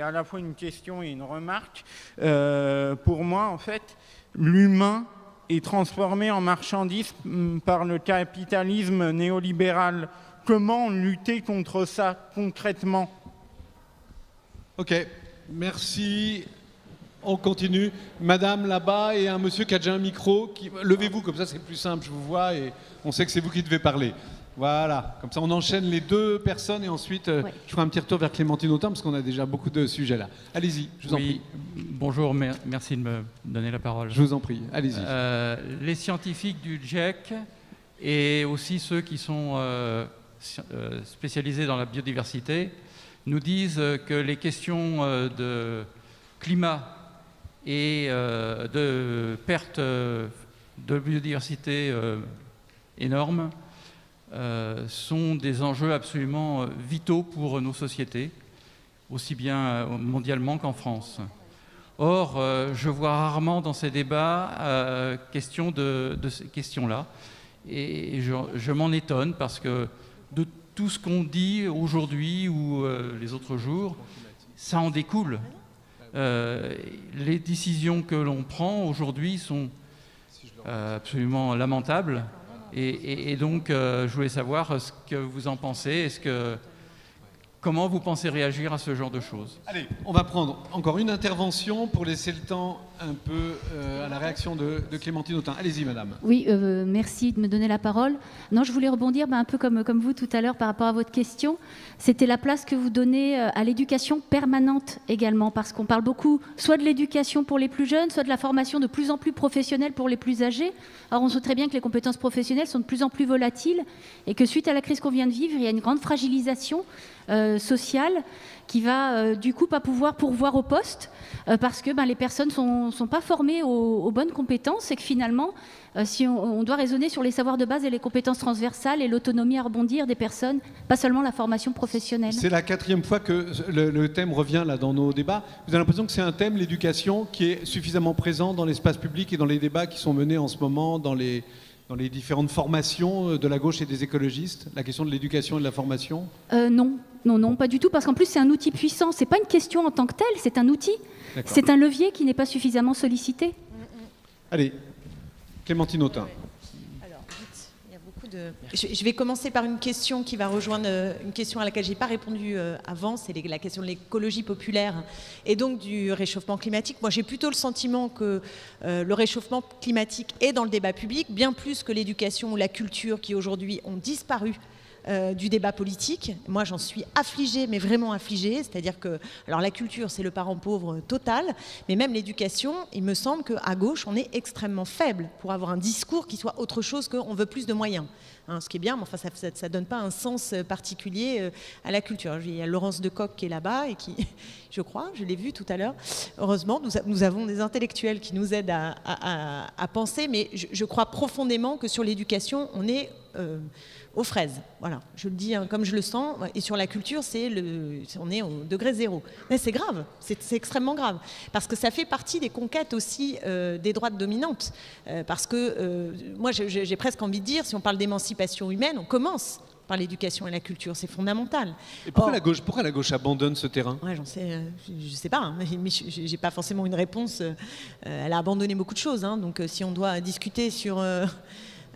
à la fois une question et une remarque. Pour moi, en fait, l'humain est transformé en marchandise par le capitalisme néolibéral. Comment lutter contre ça concrètement? Ok, merci. On continue. Madame là-bas et un monsieur qui a déjà un micro. Levez-vous, comme ça c'est plus simple, je vous vois et on sait que c'est vous qui devez parler. Voilà, comme ça on enchaîne les deux personnes et ensuite je ferai un petit retour vers Clémentine Autain parce qu'on a déjà beaucoup de sujets là. Allez-y, je vous en prie. Bonjour, merci de me donner la parole. Je vous en prie, allez-y. Les scientifiques du GIEC et aussi ceux qui sont spécialisés dans la biodiversité nous disent que les questions de climat et de perte de biodiversité énormes sont des enjeux absolument vitaux pour nos sociétés, aussi bien mondialement qu'en France. Or, je vois rarement dans ces débats question de ces questions-là, et je m'en étonne parce que de tout ce qu'on dit aujourd'hui ou les autres jours, ça en découle. Les décisions que l'on prend aujourd'hui sont absolument lamentables et donc je voulais savoir ce que vous en pensez. Comment vous pensez réagir à ce genre de choses? Allez, on va prendre encore une intervention pour laisser le temps un peu à la réaction de Clémentine Autain. Allez-y, madame. Oui, merci de me donner la parole. Non, je voulais rebondir un peu comme vous tout à l'heure par rapport à votre question. C'était la place que vous donnez à l'éducation permanente également, parce qu'on parle beaucoup soit de l'éducation pour les plus jeunes, soit de la formation de plus en plus professionnelle pour les plus âgés. Or, on sait très bien que les compétences professionnelles sont de plus en plus volatiles et que suite à la crise qu'on vient de vivre, il y a une grande fragilisation sociale qui va du coup pas pouvoir pourvoir au poste parce que les personnes sont pas formées aux bonnes compétences et que finalement si on doit raisonner sur les savoirs de base et les compétences transversales et l'autonomie à rebondir des personnes, pas seulement la formation professionnelle. C'est la 4e fois que le thème revient là dans nos débats. Vous avez l'impression que c'est un thème, l'éducation, qui est suffisamment présent dans l'espace public et dans les débats qui sont menés en ce moment dans les différentes formations de la gauche et des écologistes, la question de l'éducation et de la formation? Non, pas du tout, parce qu'en plus c'est un outil puissant. C'est pas une question en tant que telle, c'est un outil. C'est un levier qui n'est pas suffisamment sollicité. Allez, Clémentine Autain. Alors, vite, il y a beaucoup de... Je vais commencer par une question qui va rejoindre une question à laquelle je n'ai pas répondu avant, c'est la question de l'écologie populaire et donc du réchauffement climatique. Moi, j'ai plutôt le sentiment que le réchauffement climatique est dans le débat public, bien plus que l'éducation ou la culture qui aujourd'hui ont disparu du débat politique. Moi, j'en suis affligée, mais vraiment affligée. C'est-à-dire que, alors la culture, c'est le parent pauvre total, mais même l'éducation, il me semble qu'à gauche, on est extrêmement faible pour avoir un discours qui soit autre chose qu'on veut plus de moyens. Hein, ce qui est bien, mais enfin, ça ne donne pas un sens particulier à la culture. Il y a Laurence Decoq qui est là-bas et qui, je crois, je l'ai vu tout à l'heure. Heureusement, nous avons des intellectuels qui nous aident à penser, mais je crois profondément que sur l'éducation, on est aux fraises. Voilà, je le dis comme je le sens. Et sur la culture, on est au degré zéro. Mais c'est grave, c'est extrêmement grave. Parce que ça fait partie des conquêtes aussi des droites dominantes. Parce que moi, j'ai presque envie de dire, si on parle d'émancipation humaine, on commence par l'éducation et la culture, c'est fondamental. Et pourquoi la gauche abandonne ce terrain? Ouais, je sais pas, hein, mais j'ai pas forcément une réponse. Elle a abandonné beaucoup de choses, hein, donc si on doit discuter sur...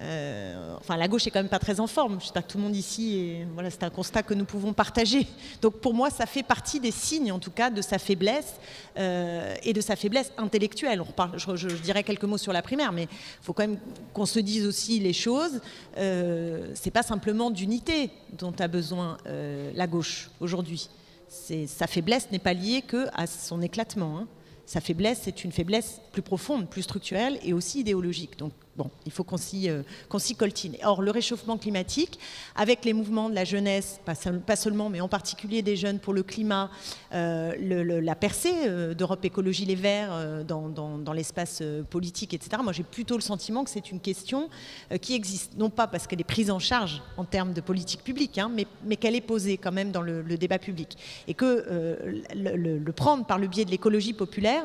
enfin, la gauche est quand même pas très en forme. J'espère que tout le monde ici, voilà, c'est un constat que nous pouvons partager. Donc pour moi, ça fait partie des signes, en tout cas, de sa faiblesse et de sa faiblesse intellectuelle. Je dirais quelques mots sur la primaire, mais il faut quand même qu'on se dise aussi les choses. C'est pas simplement d'unité dont a besoin la gauche aujourd'hui. Sa faiblesse n'est pas liée qu'à son éclatement. Hein. Sa faiblesse, c'est une faiblesse plus profonde, plus structurelle et aussi idéologique. Donc Bon, il faut qu'on s'y coltine. Or, le réchauffement climatique, avec les mouvements de la jeunesse, pas seulement, mais en particulier des jeunes pour le climat, la percée d'Europe Écologie Les Verts dans l'espace politique, etc., moi j'ai plutôt le sentiment que c'est une question qui existe. Non pas parce qu'elle est prise en charge en termes de politique publique, hein, mais qu'elle est posée quand même dans le débat public. Et que le prendre par le biais de l'écologie populaire,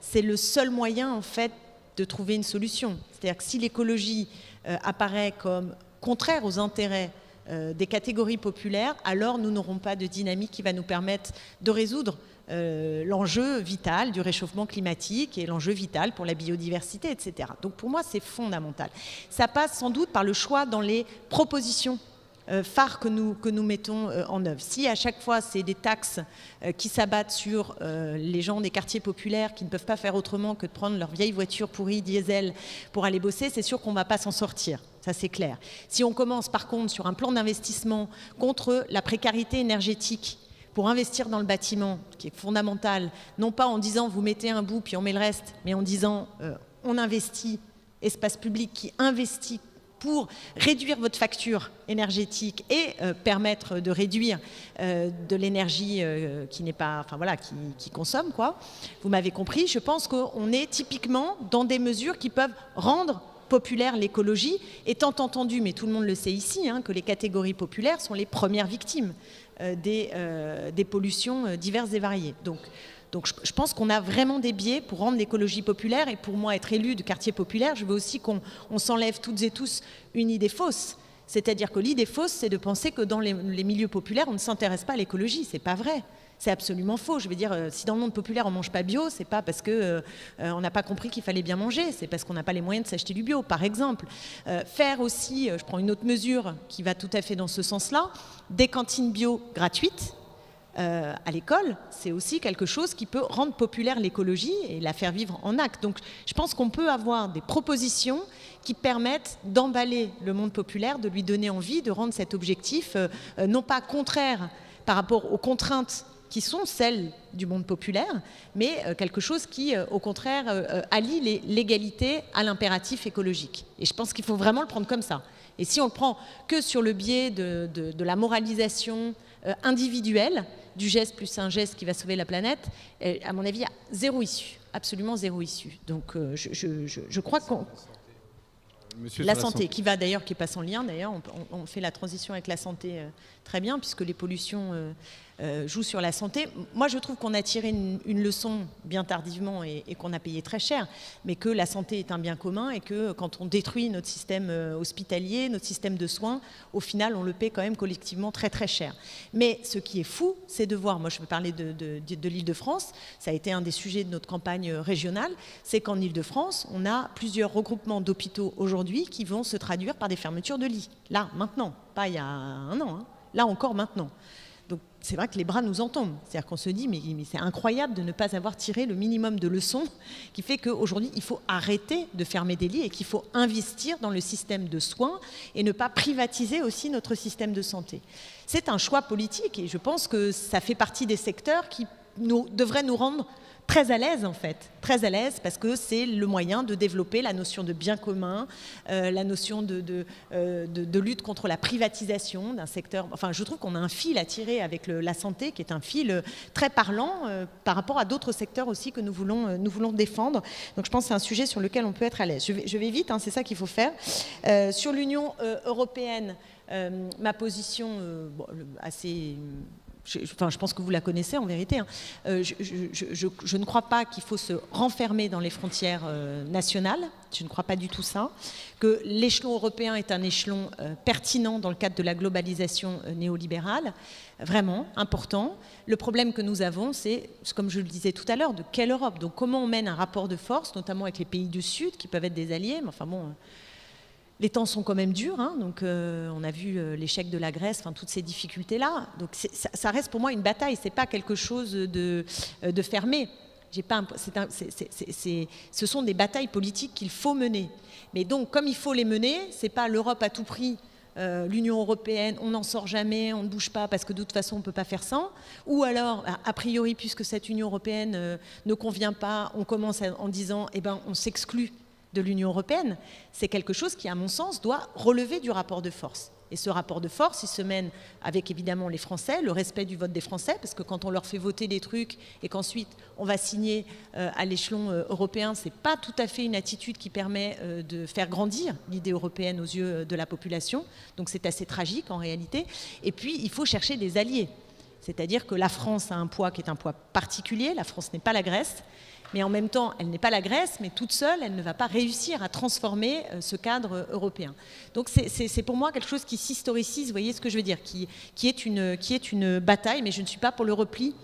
c'est le seul moyen, en fait, de trouver une solution. C'est-à-dire que si l'écologie apparaît comme contraire aux intérêts des catégories populaires, alors nous n'aurons pas de dynamique qui va nous permettre de résoudre l'enjeu vital du réchauffement climatique et l'enjeu vital pour la biodiversité, etc. Donc pour moi, c'est fondamental. Ça passe sans doute par le choix dans les propositions phares que nous mettons en œuvre. Si à chaque fois c'est des taxes qui s'abattent sur les gens des quartiers populaires qui ne peuvent pas faire autrement que de prendre leur vieille voiture pourrie diesel pour aller bosser, c'est sûr qu'on ne va pas s'en sortir. Ça, c'est clair. Si on commence par contre sur un plan d'investissement contre la précarité énergétique, pour investir dans le bâtiment, qui est fondamental, non pas en disant vous mettez un bout puis on met le reste, mais en disant on investit, espace public qui investit pour réduire votre facture énergétique et permettre de réduire de l'énergie qui n'est pas, enfin voilà, qui consomme, quoi. Vous m'avez compris, je pense qu'on est typiquement dans des mesures qui peuvent rendre populaire l'écologie, étant entendu, mais tout le monde le sait ici, hein, que les catégories populaires sont les premières victimes des pollutions diverses et variées. Donc je pense qu'on a vraiment des biais pour rendre l'écologie populaire, et pour moi être élu de quartier populaire, je veux aussi qu'on s'enlève toutes et tous une idée fausse. C'est-à-dire que l'idée fausse, c'est de penser que dans les milieux populaires, on ne s'intéresse pas à l'écologie. C'est pas vrai. C'est absolument faux. Je veux dire, si dans le monde populaire on ne mange pas bio, c'est pas parce qu'on n'a pas compris qu'il fallait bien manger, c'est parce qu'on n'a pas les moyens de s'acheter du bio, par exemple. Faire aussi, je prends une autre mesure qui va tout à fait dans ce sens-là, des cantines bio gratuites à l'école, c'est aussi quelque chose qui peut rendre populaire l'écologie et la faire vivre en acte. Donc je pense qu'on peut avoir des propositions qui permettent d'emballer le monde populaire, de lui donner envie, de rendre cet objectif non pas contraire par rapport aux contraintes qui sont celles du monde populaire, mais quelque chose qui, au contraire, allie l'égalité à l'impératif écologique. Et je pense qu'il faut vraiment le prendre comme ça. Et si on le prend que sur le biais de la moralisation individuelle, du geste plus un geste qui va sauver la planète, à mon avis, il y a zéro issue, absolument zéro issue. Donc je crois qu'on... La santé, qui est pas sans lien d'ailleurs, on fait la transition avec la santé très bien, puisque les pollutions jouent sur la santé. Moi je trouve qu'on a tiré une leçon bien tardivement et qu'on a payé très cher, mais que la santé est un bien commun et que quand on détruit notre système hospitalier, notre système de soins, au final on le paie quand même collectivement très très cher. Mais ce qui est fou, c'est de voir, moi je veux parler de l'Île-de-France, ça a été un des sujets de notre campagne régionale, c'est qu'en Île-de-France, on a plusieurs regroupements d'hôpitaux aujourd'hui qui vont se traduire par des fermetures de lits. Là, maintenant, pas il y a un an, hein. Là encore maintenant. Donc c'est vrai que les bras nous en tombent. C'est-à-dire qu'on se dit, mais c'est incroyable de ne pas avoir tiré le minimum de leçons qui fait qu'aujourd'hui, il faut arrêter de fermer des lits et qu'il faut investir dans le système de soins et ne pas privatiser aussi notre système de santé. C'est un choix politique et je pense que ça fait partie des secteurs qui devraient nous rendre très à l'aise en fait, très à l'aise parce que c'est le moyen de développer la notion de bien commun, la notion de lutte contre la privatisation d'un secteur. Enfin, je trouve qu'on a un fil à tirer avec la santé qui est un fil très parlant par rapport à d'autres secteurs aussi que nous voulons défendre. Donc je pense que c'est un sujet sur lequel on peut être à l'aise. Je vais vite, hein, c'est ça qu'il faut faire. Sur l'Union européenne, ma position assez... je pense que vous la connaissez en vérité. Hein. Je ne crois pas qu'il faut se renfermer dans les frontières nationales. Je ne crois pas du tout ça. Que l'échelon européen est un échelon pertinent dans le cadre de la globalisation néolibérale, vraiment important. Le problème que nous avons, c'est, comme je le disais tout à l'heure, de quelle Europe? Donc comment on mène un rapport de force, notamment avec les pays du Sud, qui peuvent être des alliés, mais enfin bon... Les temps sont quand même durs, hein, donc on a vu l'échec de la Grèce, enfin toutes ces difficultés-là. Donc ça reste pour moi une bataille, c'est pas quelque chose de fermé. Ce sont des batailles politiques qu'il faut mener. Mais donc, comme il faut les mener, c'est pas l'Europe à tout prix, l'Union européenne, on n'en sort jamais, on ne bouge pas parce que de toute façon on ne peut pas faire sans. Ou alors, a priori, puisque cette Union européenne ne convient pas, on commence en disant, eh ben, on s'exclut de l'Union européenne, c'est quelque chose qui, à mon sens, doit relever du rapport de force. Et ce rapport de force, il se mène avec évidemment les Français, le respect du vote des Français, parce que quand on leur fait voter des trucs et qu'ensuite on va signer à l'échelon européen, c'est pas tout à fait une attitude qui permet de faire grandir l'idée européenne aux yeux de la population. Donc c'est assez tragique en réalité. Et puis il faut chercher des alliés. C'est-à-dire que la France a un poids qui est un poids particulier. La France n'est pas la Grèce. Mais en même temps, elle n'est pas la Grèce, mais toute seule, elle ne va pas réussir à transformer ce cadre européen. Donc c'est pour moi quelque chose qui s'historicise, vous voyez ce que je veux dire, qui est une bataille, mais je ne suis pas pour le repli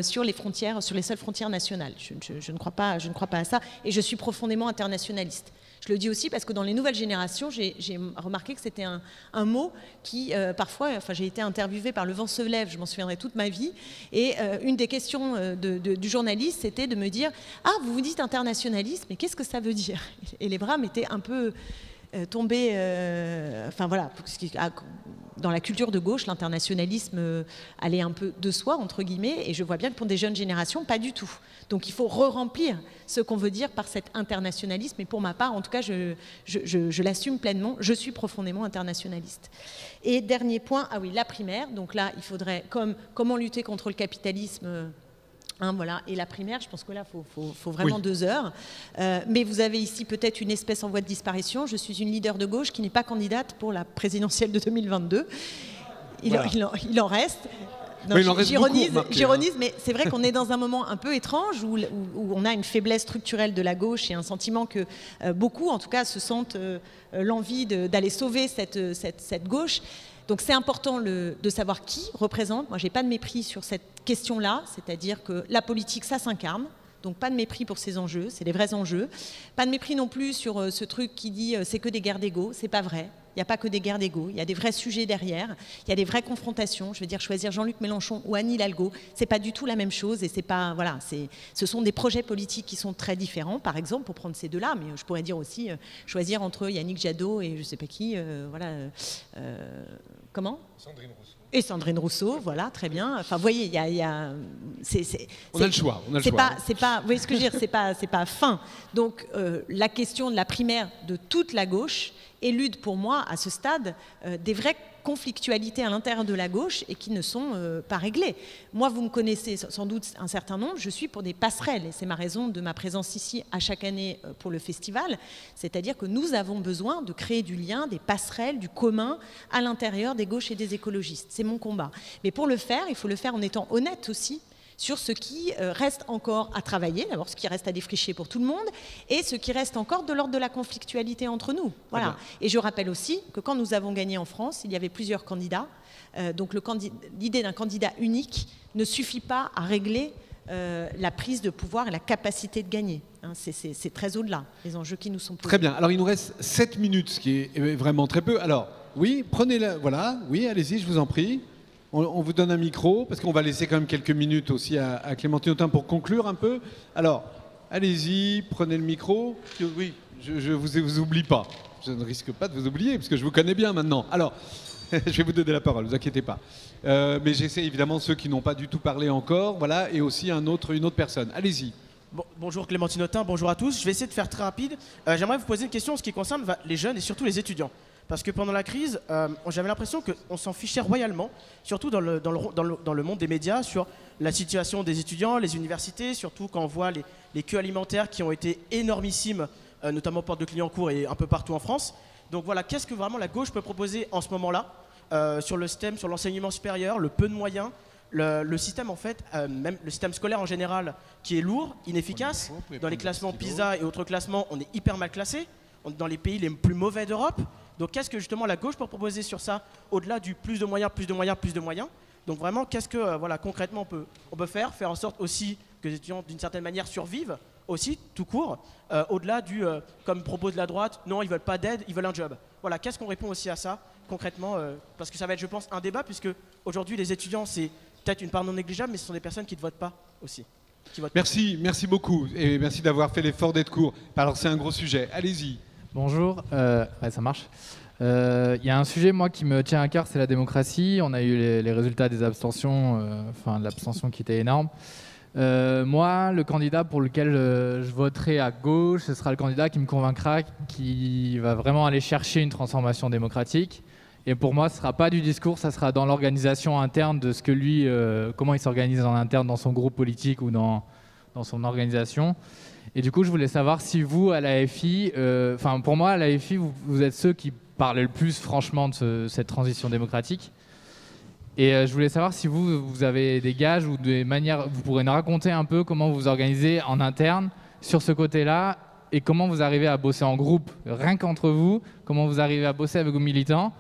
sur les frontières, sur les seules frontières nationales. Je ne crois pas à ça, et je suis profondément internationaliste. Je le dis aussi parce que dans les nouvelles générations, j'ai remarqué que c'était un mot qui, parfois, enfin, j'ai été interviewée par Le Vent se lève, je m'en souviendrai toute ma vie, et une des questions du journaliste, c'était de me dire « Ah, vous vous dites internationaliste, mais qu'est-ce que ça veut dire ?» Et les bras m'étaient un peu tombés, enfin voilà, dans la culture de gauche, l'internationalisme allait un peu de soi, entre guillemets, et je vois bien que pour des jeunes générations, pas du tout. Donc il faut re-remplir ce qu'on veut dire par cet internationalisme, et pour ma part, en tout cas, je l'assume pleinement, je suis profondément internationaliste. Et dernier point, ah oui, la primaire, donc là, il faudrait, comment lutter contre le capitalisme, voilà. Et la primaire, je pense que là, il faut vraiment 2 heures. Mais vous avez ici peut-être une espèce en voie de disparition. Je suis une leader de gauche qui n'est pas candidate pour la présidentielle de 2022. Voilà. Il en reste. J'ironise, mais c'est vrai qu'on est dans un moment un peu étrange où on a une faiblesse structurelle de la gauche et un sentiment que beaucoup, en tout cas, se sentent l'envie d'aller sauver cette gauche. Donc c'est important de savoir qui représente. Moi, je n'ai pas de mépris sur cette question-là, c'est-à-dire que la politique, ça s'incarne. Donc pas de mépris pour ces enjeux, c'est des vrais enjeux. Pas de mépris non plus sur ce truc qui dit c'est que des guerres d'ego, c'est pas vrai. Il n'y a pas que des guerres d'ego, il y a des vrais sujets derrière, il y a des vraies confrontations. Je veux dire, choisir Jean-Luc Mélenchon ou Anne Hidalgo, c'est pas du tout la même chose et c'est pas, voilà, ce sont des projets politiques qui sont très différents. Par exemple, pour prendre ces deux-là, mais je pourrais dire aussi choisir entre Yannick Jadot et je sais pas qui, voilà, comment ? Sandrine Rousseau. Et Sandrine Rousseau, voilà, très bien. Enfin, vous voyez, il y a on a le choix. C'est pas, vous voyez ce que je veux dire, c'est pas fin. Donc, la question de la primaire de toute la gauche élude pour moi, à ce stade, des vraies conflictualités à l'intérieur de la gauche et qui ne sont pas réglées. Moi, vous me connaissez sans doute un certain nombre, je suis pour des passerelles et c'est ma raison de ma présence ici à chaque année pour le festival, c'est-à-dire que nous avons besoin de créer du lien, des passerelles, du commun à l'intérieur des gauches et des écologistes. C'est mon combat. Mais pour le faire, il faut le faire en étant honnête aussi sur ce qui reste encore à travailler, d'abord ce qui reste à défricher pour tout le monde, et ce qui reste encore de l'ordre de la conflictualité entre nous. Voilà. Et je rappelle aussi que quand nous avons gagné en France, il y avait plusieurs candidats, donc l'idée d'un candidat unique ne suffit pas à régler la prise de pouvoir et la capacité de gagner. Hein, c'est très au-delà, les enjeux qui nous sont posés. Très bien, alors il nous reste 7 minutes, ce qui est vraiment très peu. Alors, oui, prenez-la, voilà, oui, allez-y, je vous en prie. On vous donne un micro, parce qu'on va laisser quand même quelques minutes aussi à Clémentine Autain pour conclure un peu. Alors, allez-y, prenez le micro. Oui, je vous oublie pas. Je ne risque pas de vous oublier, parce que je vous connais bien maintenant. Alors, je vais vous donner la parole, ne vous inquiétez pas. Mais j'essaie évidemment ceux qui n'ont pas du tout parlé encore, voilà, et aussi une autre personne. Allez-y. Bon, bonjour Clémentine Autain, bonjour à tous. Je vais essayer de faire très rapide. J'aimerais vous poser une question en ce qui concerne les jeunes et surtout les étudiants. Parce que pendant la crise, j'avais l'impression qu'on s'en fichait royalement, surtout dans le monde des médias, sur la situation des étudiants, les universités, surtout quand on voit les queues alimentaires qui ont été énormissimes, notamment aux portes de Clignancourt et un peu partout en France. Donc voilà, qu'est-ce que vraiment la gauche peut proposer en ce moment-là sur le STEM, sur l'enseignement supérieur, le peu de moyens, le système en fait, même le système scolaire en général, qui est lourd, inefficace. Dans les classements PISA et autres classements, on est hyper mal classé. On est dans les pays les plus mauvais d'Europe. Donc qu'est-ce que justement la gauche peut proposer sur ça, au-delà du plus de moyens, plus de moyens, plus de moyens? Donc vraiment, qu'est-ce que voilà, concrètement on peut faire en sorte aussi que les étudiants d'une certaine manière survivent aussi, tout court, au-delà du, comme propose la droite, non, ils veulent pas d'aide, ils veulent un job. Voilà, qu'est-ce qu'on répond aussi à ça, concrètement, parce que ça va être, je pense, un débat, puisque aujourd'hui les étudiants, c'est peut-être une part non négligeable, mais ce sont des personnes qui ne votent pas aussi. Merci beaucoup, et merci d'avoir fait l'effort d'être court. Alors c'est un gros sujet, allez-y. Bonjour, ouais, ça marche. Il y a un sujet, moi, qui me tient à cœur, c'est la démocratie. On a eu les résultats des abstentions, enfin de l'abstention qui était énorme. Moi, le candidat pour lequel je voterai à gauche, ce sera le candidat qui me convaincra, qui va vraiment aller chercher une transformation démocratique. Et pour moi, ce ne sera pas du discours, ça sera dans l'organisation interne de ce que lui, comment il s'organise en interne dans son groupe politique ou dans son organisation. Et du coup, je voulais savoir si vous, à l'AFI, pour moi, à l'AFI, vous êtes ceux qui parlent le plus franchement de cette transition démocratique. Et je voulais savoir si vous avez des gages ou des manières, vous pourrez nous raconter un peu comment vous vous organisez en interne sur ce côté-là et comment vous arrivez à bosser en groupe, rien qu'entre vous, comment vous arrivez à bosser avec vos militants.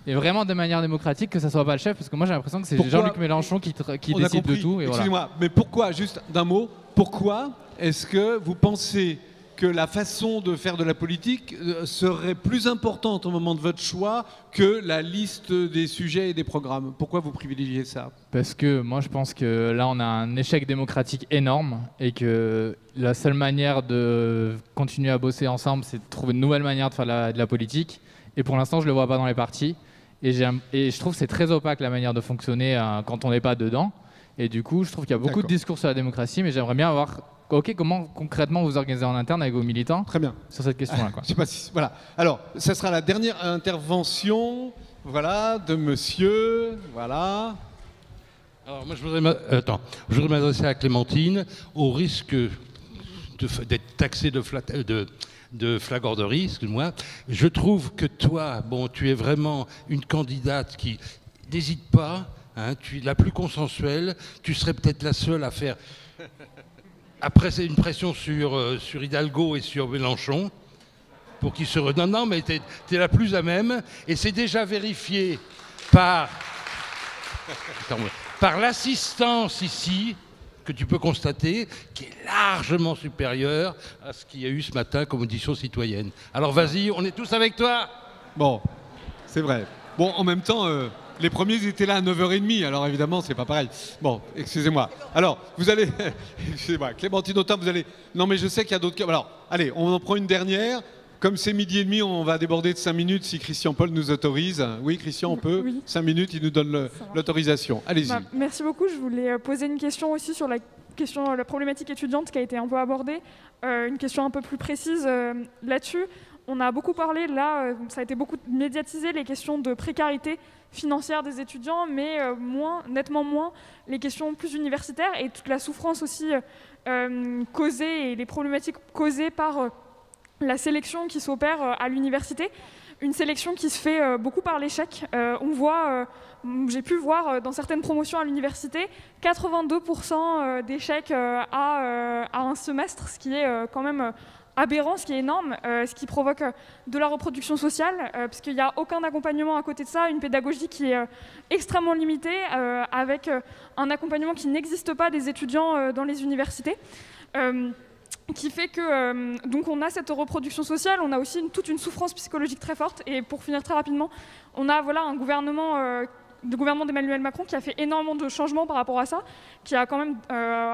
Et vraiment de manière démocratique, que ça ne soit pas le chef, parce que moi j'ai l'impression que c'est Jean-Luc Mélenchon qui décide de tout. Excusez-moi, voilà. Mais pourquoi, juste d'un mot, pourquoi est-ce que vous pensez que la façon de faire de la politique serait plus importante au moment de votre choix que la liste des sujets et des programmes? Pourquoi vous privilégiez ça? Parce que moi je pense que là on a un échec démocratique énorme et que la seule manière de continuer à bosser ensemble, c'est de trouver une nouvelle manière de faire de la politique. Et pour l'instant, je ne le vois pas dans les partis. Et je trouve que c'est très opaque la manière de fonctionner quand on n'est pas dedans. Et du coup, je trouve qu'il y a beaucoup de discours sur la démocratie, mais j'aimerais bien avoir, comment concrètement vous organisez en interne avec vos militants. Très bien. Sur cette question-là. Je sais pas si, voilà. Alors, ça sera la dernière intervention, voilà, de monsieur, voilà. Alors, moi, je voudrais m'adresser à Clémentine, au risque d'être taxé de flagornerie, excuse-moi. Je trouve que toi, tu es vraiment une candidate qui n'hésite pas, hein, tu es la plus consensuelle, tu serais peut-être la seule à faire, après c'est une pression sur Hidalgo et sur Mélenchon, pour qu'ils se... Non, mais tu es la plus à même, et c'est déjà vérifié par l'assistance ici, que tu peux constater, qui est largement supérieur à ce qu'il y a eu ce matin comme audition citoyenne. Alors vas-y, on est tous avec toi. Bon, c'est vrai. Bon, en même temps, les premiers ils étaient là à 9h30, alors évidemment, c'est pas pareil. Bon, excusez-moi. Alors, vous allez... excusez-moi, Clémentine Autain, vous allez... Non, mais je sais qu'il y a d'autres... Alors, allez, on en prend une dernière. Comme c'est 12h30, on va déborder de 5 minutes si Christian Paul nous autorise. Oui, Christian, on peut. Oui. 5 minutes, il nous donne l'autorisation. Allez-y. Merci beaucoup. Je voulais poser une question aussi sur la problématique étudiante qui a été un peu abordée. Une question un peu plus précise là-dessus. On a beaucoup parlé, là, ça a été beaucoup médiatisé, les questions de précarité financière des étudiants, mais nettement moins les questions plus universitaires et toute la souffrance aussi causée et les problématiques causées par... la sélection qui s'opère à l'université, une sélection qui se fait beaucoup par l'échec. On voit, j'ai pu voir dans certaines promotions à l'université, 82% d'échecs à un semestre, ce qui est quand même aberrant, ce qui est énorme, ce qui provoque de la reproduction sociale, puisqu'il n'y a aucun accompagnement à côté de ça, une pédagogie qui est extrêmement limitée, avec un accompagnement qui n'existe pas des étudiants dans les universités. Qui fait que donc on a cette reproduction sociale, on a aussi toute une souffrance psychologique très forte. Et pour finir très rapidement, on a un gouvernement, le gouvernement d'Emmanuel Macron qui a fait énormément de changements par rapport à ça, qui a quand même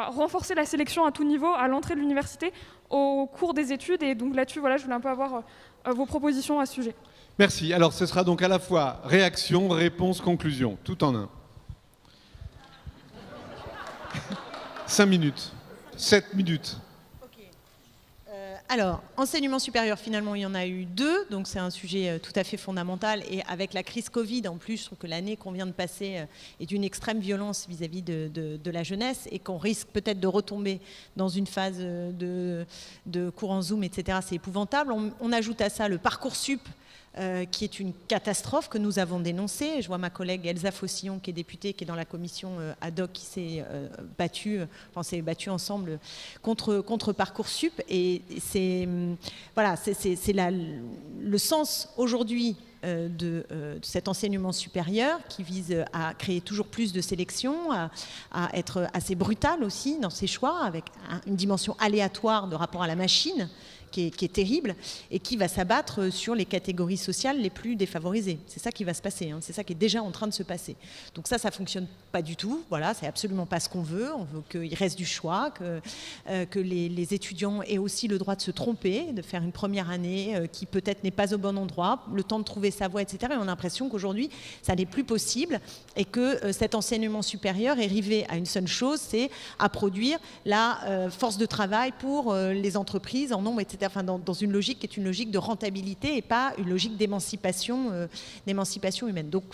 renforcé la sélection à tout niveau, à l'entrée de l'université, au cours des études. Et donc là-dessus, voilà, je voulais un peu avoir vos propositions à ce sujet. Merci. Alors ce sera donc à la fois réaction, réponse, conclusion, tout en un. 5 minutes, 7 minutes. Alors, enseignement supérieur, finalement, il y en a eu 2, donc c'est un sujet tout à fait fondamental. Et avec la crise Covid, en plus, je trouve que l'année qu'on vient de passer est d'une extrême violence vis-à-vis de la jeunesse et qu'on risque peut-être de retomber dans une phase de cours en Zoom, etc. C'est épouvantable. On ajoute à ça le Parcoursup, qui est une catastrophe que nous avons dénoncée. Je vois ma collègue Elsa Fossillon, qui est députée, qui est dans la commission ad hoc, qui s'est battue ensemble contre Parcoursup. Et c'est voilà, le sens aujourd'hui de cet enseignement supérieur qui vise à créer toujours plus de sélection, à être assez brutal aussi dans ses choix, avec une dimension aléatoire de rapport à la machine, qui est terrible et qui va s'abattre sur les catégories sociales les plus défavorisées. C'est ça qui va se passer, hein. C'est ça qui est déjà en train de se passer. Donc ça fonctionne pas du tout. Voilà, c'est absolument pas ce qu'on veut. On veut qu'il reste du choix, que les étudiants aient aussi le droit de se tromper, de faire une première année qui peut-être n'est pas au bon endroit, le temps de trouver sa voie, etc. Et on a l'impression qu'aujourd'hui, ça n'est plus possible et que cet enseignement supérieur est rivé à une seule chose, c'est à produire la force de travail pour les entreprises en nombre, etc. Enfin, dans une logique qui est une logique de rentabilité et pas une logique d'émancipation humaine. Donc,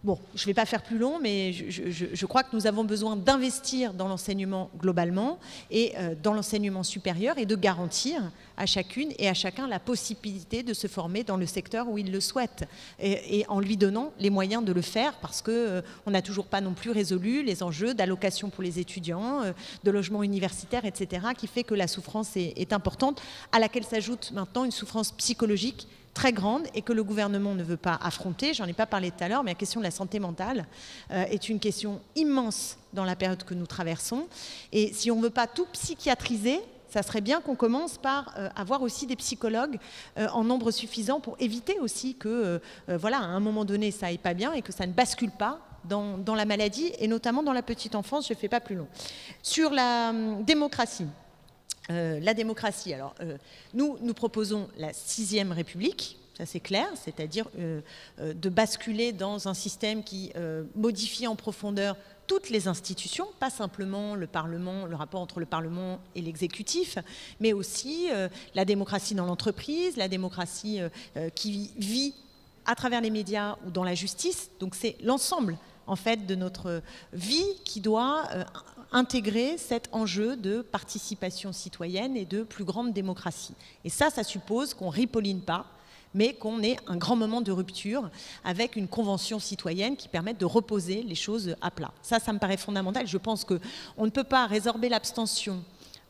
bon, je ne vais pas faire plus long, mais je crois que nous avons besoin d'investir dans l'enseignement globalement et dans l'enseignement supérieur et de garantir à chacune et à chacun la possibilité de se former dans le secteur où il le souhaite et en lui donnant les moyens de le faire parce qu'on n'a toujours pas non plus résolu les enjeux d'allocation pour les étudiants, de logement universitaire, etc., qui fait que la souffrance est importante, à laquelle s'ajoute maintenant une souffrance psychologique très grande et que le gouvernement ne veut pas affronter. J'en ai pas parlé tout à l'heure, mais la question de la santé mentale est une question immense dans la période que nous traversons. Et si on ne veut pas tout psychiatriser, ça serait bien qu'on commence par avoir aussi des psychologues en nombre suffisant pour éviter aussi que, voilà, à un moment donné, ça aille pas bien et que ça ne bascule pas dans la maladie et notamment dans la petite enfance. Je ne fais pas plus long. Sur la démocratie. Alors nous proposons la 6e République, ça c'est clair, c'est-à-dire de basculer dans un système qui modifie en profondeur toutes les institutions, pas simplement le Parlement, le rapport entre le Parlement et l'exécutif, mais aussi la démocratie dans l'entreprise, la démocratie qui vit à travers les médias ou dans la justice. Donc c'est l'ensemble en fait de notre vie qui doit intégrer cet enjeu de participation citoyenne et de plus grande démocratie. Et ça suppose qu'on ripolline pas, mais qu'on ait un grand moment de rupture avec une convention citoyenne qui permette de reposer les choses à plat. Ça me paraît fondamental. Je pense qu'on ne peut pas résorber l'abstention,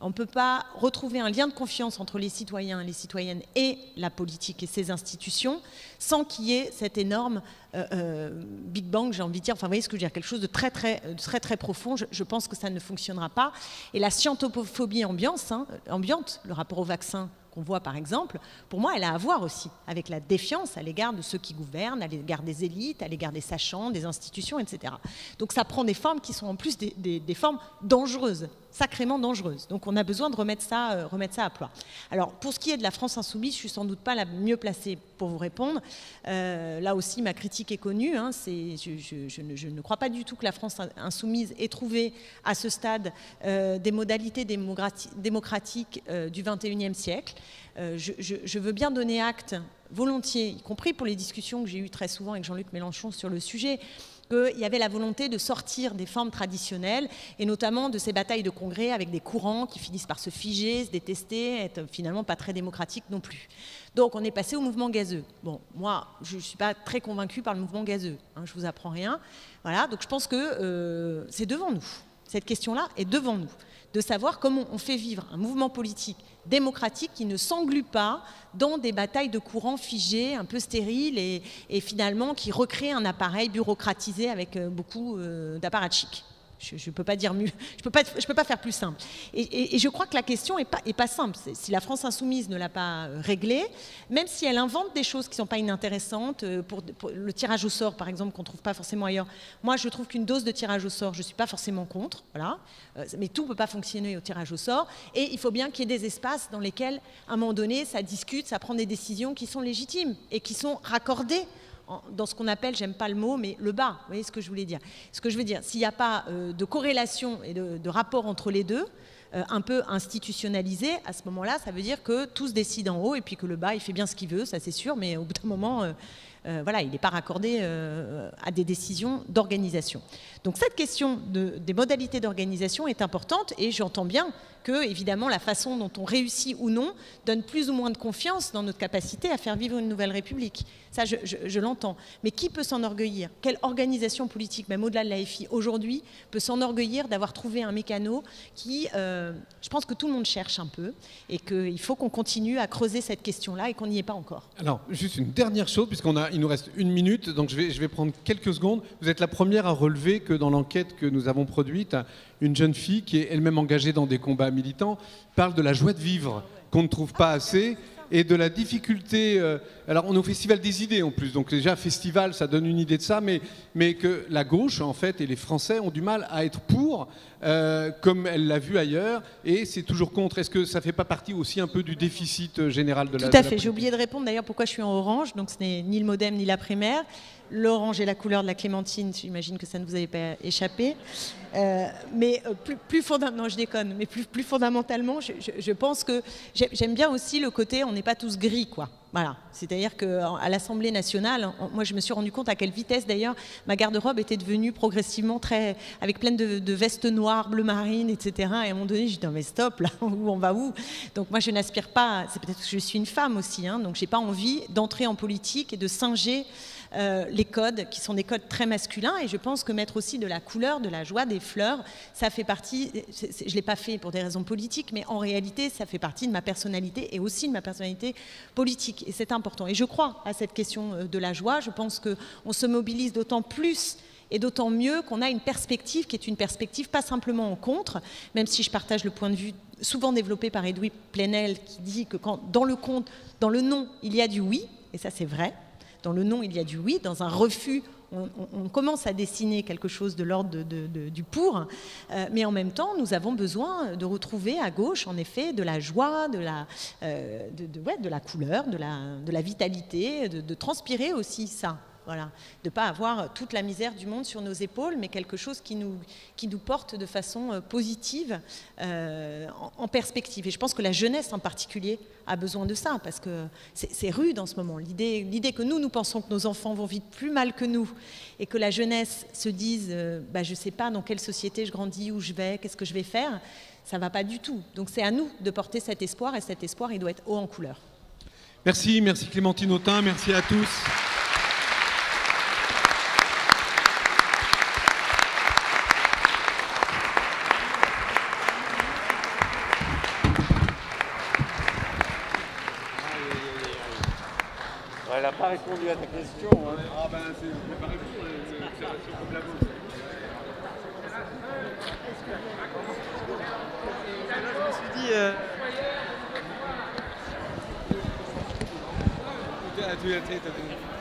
on ne peut pas retrouver un lien de confiance entre les citoyens et les citoyennes et la politique et ses institutions sans qu'il y ait cet énorme Big Bang, j'ai envie de dire, enfin vous voyez ce que je veux dire, quelque chose de très très profond. Je pense que ça ne fonctionnera pas. Et la scientophobie ambiante, le rapport au vaccin qu'on voit par exemple, pour moi elle a à voir aussi avec la défiance à l'égard de ceux qui gouvernent, à l'égard des élites, à l'égard des sachants, des institutions, etc. Donc ça prend des formes qui sont en plus des formes dangereuses, sacrément dangereuses. Donc on a besoin de remettre ça à plat. Alors pour ce qui est de la France insoumise, je suis sans doute pas la mieux placée pour vous répondre. Là aussi ma critique est connue, hein, je ne crois pas du tout que la France insoumise ait trouvé à ce stade des modalités démocratiques du XXIe siècle. Je veux bien donner acte volontiers, y compris pour les discussions que j'ai eues très souvent avec Jean-Luc Mélenchon sur le sujet, qu'il y avait la volonté de sortir des formes traditionnelles et notamment de ces batailles de congrès avec des courants qui finissent par se figer, se détester, être finalement pas très démocratiques non plus. Donc on est passé au mouvement gazeux. Bon, moi, je ne suis pas très convaincue par le mouvement gazeux, hein, je ne vous apprends rien. Voilà, donc je pense que c'est devant nous. Cette question-là est devant nous, de savoir comment on fait vivre un mouvement politique démocratique qui ne s'englue pas dans des batailles de courants figés, un peu stériles et finalement qui recrée un appareil bureaucratisé avec beaucoup d'apparatchiks. Je ne peux pas dire mieux, je peux pas faire plus simple. Et je crois que la question est pas simple. Si la France insoumise ne l'a pas réglée, même si elle invente des choses qui ne sont pas inintéressantes, pour le tirage au sort par exemple qu'on ne trouve pas forcément ailleurs, moi je trouve qu'une dose de tirage au sort, je ne suis pas forcément contre, voilà. Mais tout ne peut pas fonctionner au tirage au sort et il faut bien qu'il y ait des espaces dans lesquels à un moment donné ça discute, ça prend des décisions qui sont légitimes et qui sont raccordées dans ce qu'on appelle, j'aime pas le mot, mais le bas. Vous voyez ce que je voulais dire? Ce que je veux dire, s'il n'y a pas de corrélation et de rapport entre les deux, un peu institutionnalisé, à ce moment-là, ça veut dire que tout se décide en haut et puis que le bas, il fait bien ce qu'il veut, ça c'est sûr, mais au bout d'un moment, voilà, il n'est pas raccordé à des décisions d'organisation. Donc cette question des modalités d'organisation est importante et j'entends bien que, évidemment, la façon dont on réussit ou non donne plus ou moins de confiance dans notre capacité à faire vivre une nouvelle République. Ça, je l'entends. Mais qui peut s'enorgueillir? Quelle organisation politique, même au-delà de l'AFI, aujourd'hui, peut s'enorgueillir d'avoir trouvé un mécano qui, je pense que tout le monde cherche un peu et qu'il faut qu'on continue à creuser cette question-là et qu'on n'y est pas encore. Alors, juste une dernière chose, puisqu'il nous reste 1 minute, donc je vais prendre quelques secondes. Vous êtes la première à relever que dans l'enquête que nous avons produite, une jeune fille qui est elle-même engagée dans des combats militants parle de la joie de vivre qu'on ne trouve pas assez, et de la difficulté. Alors on est au Festival des idées en plus, donc déjà festival, ça donne une idée de ça, mais que la gauche en fait et les Français ont du mal à être pour, comme elle l'a vu ailleurs, et c'est toujours contre. Est-ce que ça fait pas partie aussi un peu du déficit général de la? Tout à fait. J'ai oublié de répondre d'ailleurs pourquoi je suis en orange, donc ce n'est ni le MoDem ni la primaire. L'orange est la couleur de la clémentine, j'imagine que ça ne vous avait pas échappé. Mais plus fondamentalement, non je déconne, mais plus fondamentalement, je pense que j'aime bien aussi le côté on n'est pas tous gris, quoi. Voilà, c'est-à-dire qu'à l'Assemblée nationale, moi je me suis rendu compte à quelle vitesse d'ailleurs ma garde-robe était devenue progressivement avec plein de vestes noires, bleu marine, etc. Et à un moment donné, j'ai dit non mais stop, là, on va où? Donc moi je n'aspire pas, c'est peut-être que je suis une femme aussi, hein, donc j'ai pas envie d'entrer en politique et de singer les codes qui sont des codes très masculins, et je pense que mettre aussi de la couleur, de la joie, des fleurs, ça fait partie, je ne l'ai pas fait pour des raisons politiques, mais en réalité ça fait partie de ma personnalité et aussi de ma personnalité politique, et c'est important. Et je crois à cette question de la joie, je pense qu'on se mobilise d'autant plus et d'autant mieux qu'on a une perspective qui est une perspective pas simplement en contre, même si je partage le point de vue souvent développé par Edoui Plenel qui dit que quand dans le non, il y a du oui, et ça c'est vrai. Dans le non, il y a du oui. Dans un refus, on commence à dessiner quelque chose de l'ordre du pour. Mais en même temps, nous avons besoin de retrouver à gauche, en effet, de la joie, de la couleur, de la vitalité, de transpirer aussi ça. Voilà. De ne pas avoir toute la misère du monde sur nos épaules, mais quelque chose qui nous porte de façon positive, en perspective. Et je pense que la jeunesse en particulier a besoin de ça, parce que c'est rude en ce moment. L'idée que nous pensons que nos enfants vont vivre plus mal que nous, et que la jeunesse se dise je ne sais pas dans quelle société je grandis, où je vais, qu'est-ce que je vais faire, ça ne va pas du tout. Donc c'est à nous de porter cet espoir, et cet espoir, il doit être haut en couleur. Merci Clémentine Autain, merci à tous. Elle n'a pas répondu à ta question. Hein. Ah ben, c'est pas répondu, une observation comme la vôtre. Je me suis dit... Tu as